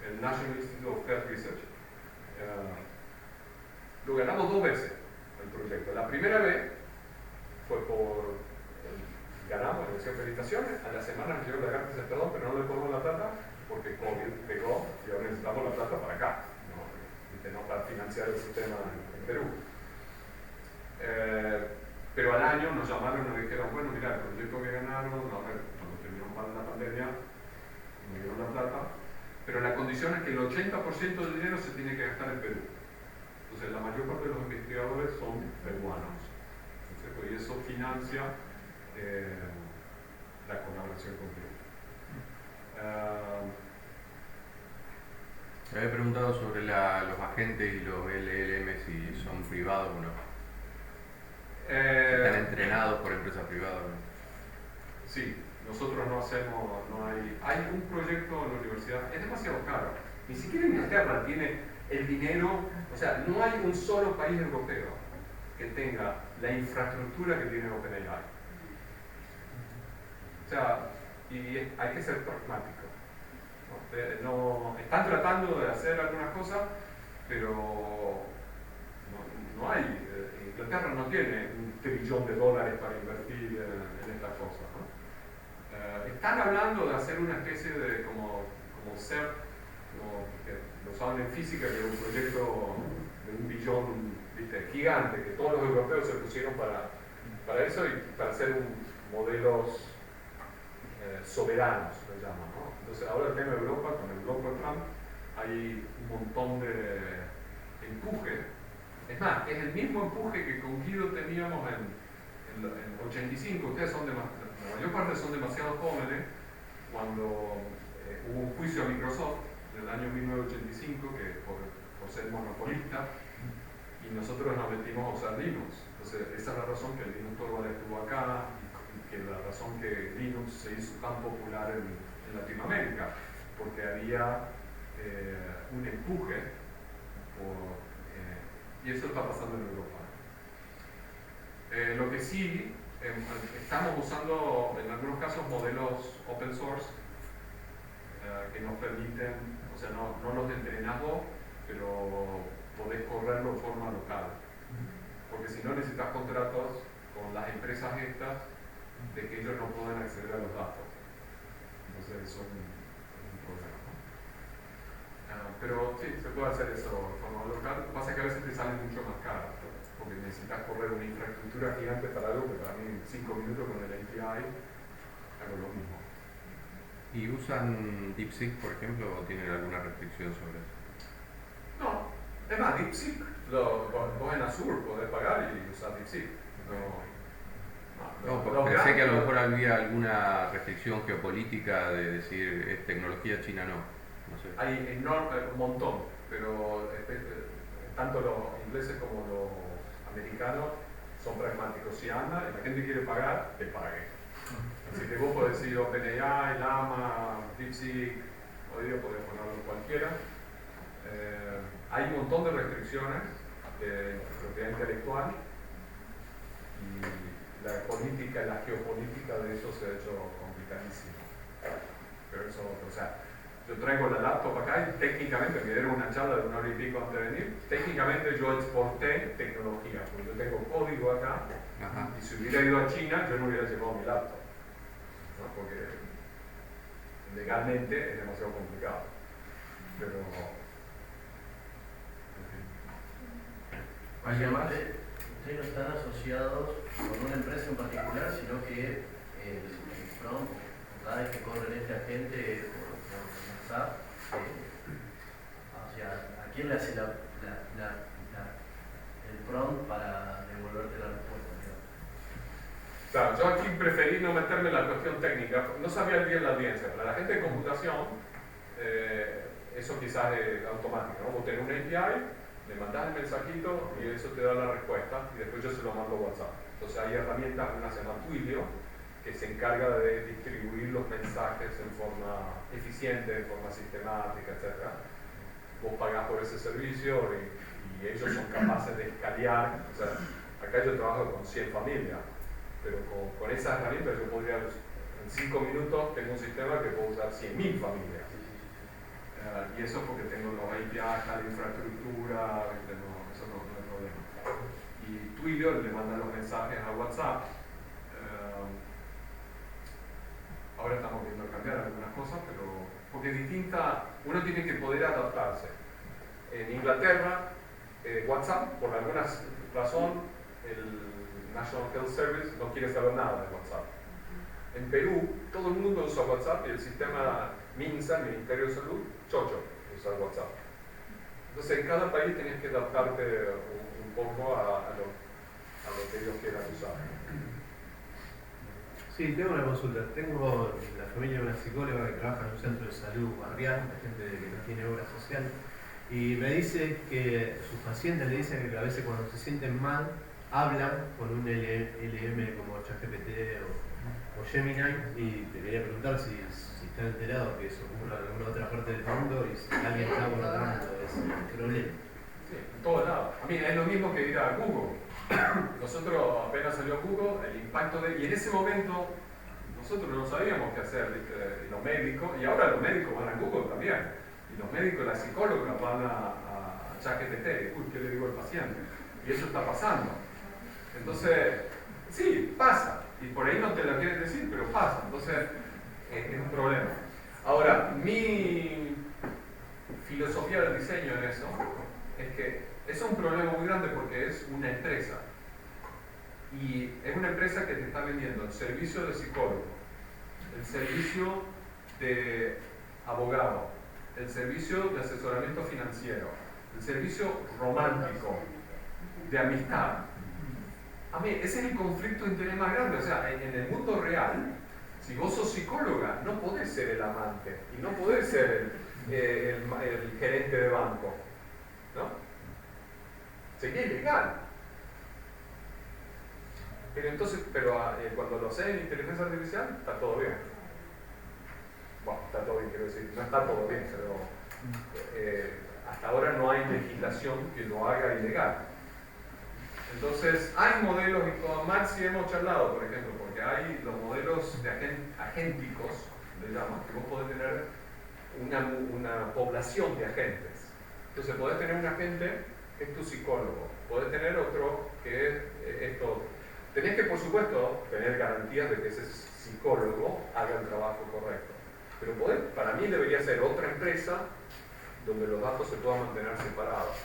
el National Institute of Health Research. Lo ganamos 2 veces el proyecto. La primera vez fue ganamos, recibimos felicitaciones, a la semana nos llegó la carta de perdón, pero no le ponemos la plata porque COVID pegó y ahora necesitamos la plata para acá, no para financiar el sistema en Perú. Pero al año nos llamaron y nos dijeron, bueno, mira, el proyecto que ganaron, cuando terminó la pandemia, nos dieron la plata, pero la condición es que el 80% del dinero se tiene que gastar en Perú. Entonces, la mayor parte de los investigadores son peruanos. Entonces, y eso financia la colaboración con Perú. Te había preguntado sobre los agentes y los LLM, si son privados o no. ¿Están entrenados por empresas privadas o no? Sí, nosotros no hacemos, hay un proyecto en la universidad, es demasiado caro. Ni siquiera Inglaterra tiene el dinero, o sea, no hay un solo país europeo que tenga la infraestructura que tiene OpenAI. O sea, y hay que ser pragmático. No, están tratando de hacer algunas cosas, pero no hay. Inglaterra no tiene $1 trillón para invertir en estas cosas, ¿no? Están hablando de hacer una especie de como CERT, que lo saben en física, que es un proyecto de $1 billón, ¿viste? Gigante, que todos los europeos se pusieron para eso y para hacer modelos soberanos, lo llaman, ¿no? Entonces ahora el tema de Europa, con el bloque de Trump, hay un montón de empuje. Es más, es el mismo empuje que con Guido teníamos en 85. Ustedes son la mayor parte son demasiado jóvenes. Cuando hubo un juicio a Microsoft en el año 1985 que por ser monopolista, y nosotros nos metimos a usar Linux. Entonces esa es la razón que el Linux Torvald estuvo acá y que la razón que Linux se hizo tan popular en Latinoamérica, porque había un empuje, y eso está pasando en Europa. Lo que sí, estamos usando en algunos casos modelos open source que nos permiten, o sea, no los entrenás vos, pero podés correrlo de forma local. Porque si no necesitas contratos con las empresas estas de que ellos no pueden acceder a los datos. Entonces eso es un problema, ¿no? Pero sí, se puede hacer eso de forma local. Pasa que a veces te sale mucho más caro, porque necesitas correr una infraestructura gigante para algo que para mí en 5 minutos con el API hago lo mismo. ¿Y usan DeepSeek, por ejemplo, o tienen alguna restricción sobre eso? No, es más, DeepSeek, vos en Azure podés pagar y usar DeepSeek. No, porque pensé que a lo mejor había alguna restricción geopolítica de decir es tecnología china, no sé. Hay un montón, pero tanto los ingleses como los americanos son pragmáticos. Si anda y la gente quiere pagar, que pague. Así que vos podés decir OpenAI, Llama, DeepSeek, hoy día podés ponerlo cualquiera. Hay un montón de restricciones de propiedad intelectual y la política y la geopolítica de eso se ha hecho complicadísimo. Pero eso, o sea, yo traigo la laptop acá y técnicamente me dieron una charla de 1 hora y pico antes de venir. Técnicamente yo exporté tecnología, porque yo tengo código acá. Ajá. Y si hubiera ido a China, yo no hubiera llevado mi laptop, ¿no? Porque legalmente es demasiado complicado. Pero ustedes no están asociados con una empresa en particular, sino que el prompt, cada vez que corren este agente por WhatsApp, o sea, ¿a quién le hace el prompt para devolverte la respuesta? Claro, yo aquí preferí no meterme en la cuestión técnica, no sabía bien la audiencia. Para la gente de computación, eso quizás es automático, ¿no? Vos tenés un API, le mandás el mensajito y eso te da la respuesta y después yo se lo mando a WhatsApp. Entonces hay herramientas, una se llama Twilio, que se encarga de distribuir los mensajes en forma eficiente, en forma sistemática, etc. Vos pagás por ese servicio y ellos son capaces de escalear. O sea, acá yo trabajo con 100 familias, pero con esas herramientas yo podría, en 5 minutos tengo un sistema que puedo usar 100.000 familias. Y eso porque tengo los APIs, la infraestructura, eso no es problema. Y Twilio le manda los mensajes a WhatsApp. Ahora estamos viendo cambiar algunas cosas, pero porque es distinta, uno tiene que poder adaptarse. En Inglaterra, WhatsApp, por alguna razón, el National Health Service no quiere saber nada de WhatsApp. En Perú, todo el mundo usa WhatsApp y el sistema MINSA, el Ministerio de Salud, chocho, usa WhatsApp. Entonces, en cada país tenés que adaptarte un poco a lo que ellos quieran usar. Sí, tengo una consulta. Tengo la familia de una psicóloga que trabaja en un centro de salud barrial, gente que no tiene obra social, y me dice que sus pacientes le dicen que a veces cuando se sienten mal, hablan con un LM como ChatGPT o Gemini, y te quería preguntar si están enterados que eso ocurra en alguna otra parte del mundo y si alguien está abordando ese problema. Sí, en todos lados. A mí es lo mismo que ir a Google. Nosotros apenas salió Google, el impacto y en ese momento nosotros no sabíamos qué hacer, ¿viste? Y los médicos, y ahora los médicos van a Google también, y los médicos, las psicólogas van a ChatGPT, uy, ¿qué le digo al paciente? Y eso está pasando. Entonces, sí, pasa, y por ahí no te lo quieren decir, pero pasa, entonces es un problema. Ahora, mi filosofía del diseño en eso es que es un problema muy grande porque es una empresa. Y es una empresa que te está vendiendo el servicio de psicólogo, el servicio de abogado, el servicio de asesoramiento financiero, el servicio romántico, de amistad. A mí, ese es el conflicto de interés más grande. O sea, en el mundo real, si vos sos psicóloga, no podés ser el amante y no podés ser el gerente de banco, ¿no? Sería ilegal. Pero entonces, cuando lo haces en inteligencia artificial, está todo bien. Bueno, está todo bien, quiero decir, no está todo bien, pero hasta ahora no hay legislación que lo haga ilegal. Entonces, hay modelos, y con Maxi hemos charlado, por ejemplo, porque hay los modelos de agénticos, le llaman, que vos podés tener una población de agentes. Entonces, podés tener un agente que es tu psicólogo, podés tener otro que es esto. Tenés que, por supuesto, tener garantías de que ese psicólogo haga el trabajo correcto. Pero para mí debería ser otra empresa donde los datos se puedan mantener separados.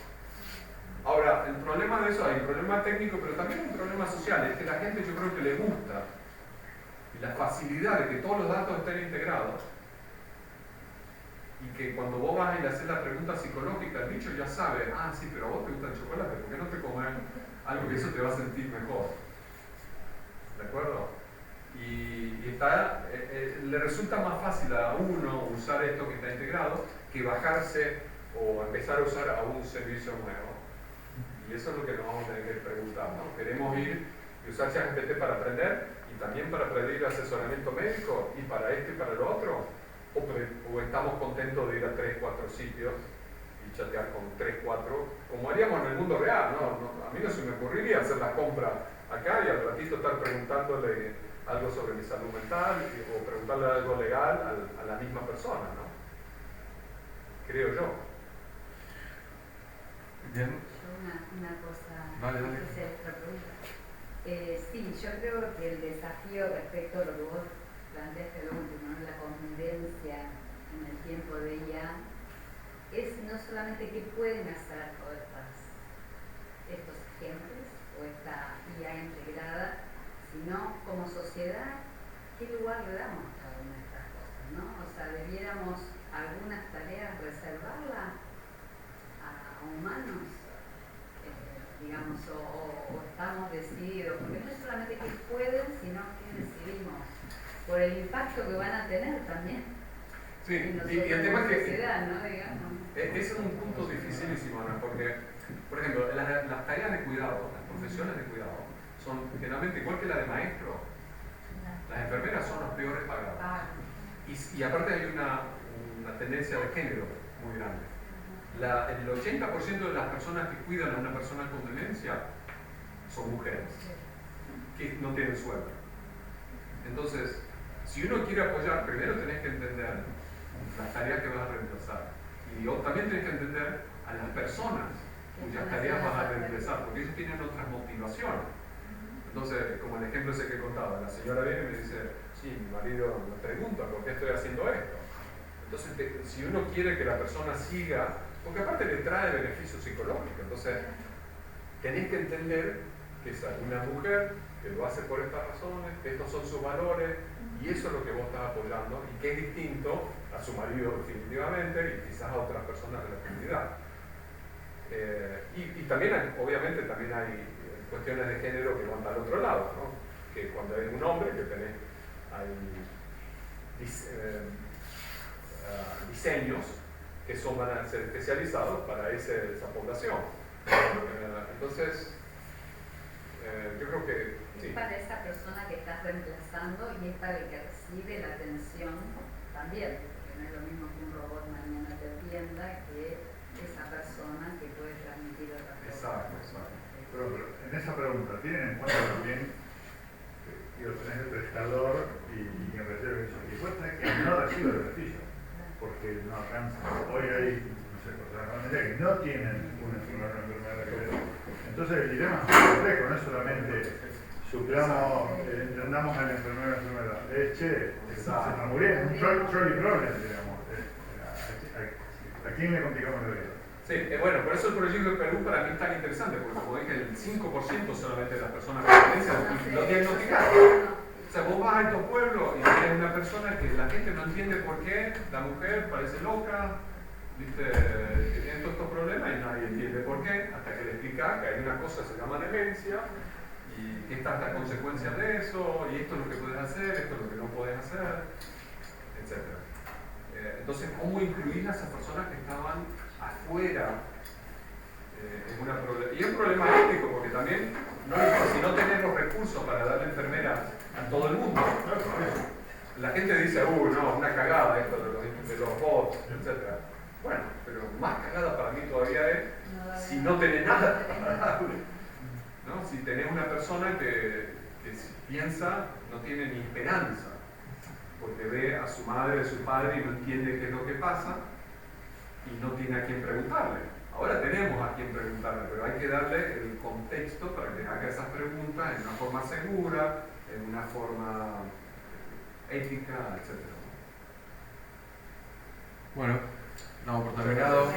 Ahora, el problema de eso, hay un problema técnico, pero también un problema social, es que la gente yo creo que le gusta la facilidad de que todos los datos estén integrados y que cuando vos vas y le haces la pregunta psicológica, el bicho ya sabe, ah, sí, pero a vos te gusta el chocolate, ¿por qué no te comes algo que eso te va a sentir mejor? ¿De acuerdo? Y le resulta más fácil a uno usar esto que está integrado que bajarse o empezar a usar a un servicio nuevo. Y eso es lo que nos vamos a tener que preguntar, ¿no? ¿Queremos ir y usar ChatGPT para aprender y también para pedir asesoramiento médico y para esto y para lo otro? ¿O estamos contentos de ir a 3, 4 sitios y chatear con 3, 4, como haríamos en el mundo real, ¿no? A mí no se me ocurriría hacer la compra acá y al ratito estar preguntándole algo sobre mi salud mental o preguntarle algo legal a la misma persona, ¿no? Creo yo. Bien. Una cosa, Dale. otra pregunta. Sí, yo creo que el desafío respecto a lo que vos planteaste lo último, ¿no? La convivencia en el tiempo de IA, es no solamente qué pueden hacer todos estos agentes o esta IA integrada, sino como sociedad, qué lugar le damos a cada una de estas cosas, ¿no? O sea, debiéramos algunas tareas reservarlas a humanos, digamos, o estamos decididos, porque no es solamente que pueden, sino que decidimos, por el impacto que van a tener también. Sí, y el tema es que sociedad, ¿no? Digamos. Ese es un punto dificilísimo, ¿no? Porque, por ejemplo, las tareas de cuidado, las profesiones de cuidado, son generalmente igual que la de maestro. Las enfermeras son los peores pagadas. Y aparte hay una tendencia de género muy grande. El 80% de las personas que cuidan a una persona con demencia son mujeres, que no tienen sueldo. Entonces, si uno quiere apoyar, primero tenés que entender las tareas que vas a reemplazar. Y también tenés que entender a las personas cuyas tareas vas a reemplazar, porque ellos tienen otras motivaciones. Entonces, como el ejemplo ese que contaba, la señora viene y me dice, sí, mi marido me pregunta por qué estoy haciendo esto. Entonces, si uno quiere que la persona siga, porque aparte le trae beneficio psicológico, entonces tenés que entender que es una mujer que lo hace por estas razones, que estos son sus valores, y eso es lo que vos estás apoyando, y que es distinto a su marido definitivamente, y quizás a otras personas de la comunidad. Y también, obviamente, también hay cuestiones de género que van al otro lado, ¿no? Que cuando eres un hombre, que hay diseños que van a ser especializados para esa población. Entonces, yo creo que sí. Es para esa persona que estás reemplazando y es para el que recibe la atención también, porque no es lo mismo que un robot mañana te atienda que esa persona que puede transmitir otra cosa. Exacto. Pero en esa pregunta, ¿tienen en cuenta también que tenés el prestador y quien recibe el beneficio? Y cuesta que no recibe el beneficio, porque no alcanza. Hoy hay, no sé, personas que no tienen una enfermedad que ver. Entonces el dilema es muy complejo, no es solamente suplamos, entendamos a la enfermedad. Es, che, se me murió, es un trolley problem, digamos. ¿A quién le complicamos la vida? Sí, bueno, por eso el proyecto de Perú para mí es tan interesante, porque como dije, el 5% solamente de las personas con demencia lo diagnosticaron. O sea, vos vas a estos pueblos y tienes una persona que la gente no entiende por qué, la mujer parece loca, ¿viste? Que tiene todos estos problemas y nadie entiende por qué, hasta que le explica que hay una cosa que se llama demencia y que estas las consecuencias de eso, y esto es lo que puedes hacer, esto es lo que no puedes hacer, etc. Entonces, ¿cómo incluir a esas personas que estaban afuera en una y es un problema ético, porque también si no tenés los recursos para darle enfermeras a todo el mundo, la gente dice, no, una cagada esto de los bots, etc. Bueno, no tenés nada para darle, ¿no? Si tenés una persona que si piensa no tiene ni esperanza, porque ve a su madre, a su padre y no entiende qué es lo que pasa y no tiene a quién preguntarle. Ahora tenemos a quién preguntarle, pero hay que darle el contexto para que haga esas preguntas en una forma segura, en una forma ética, etc. Bueno, damos por terminado.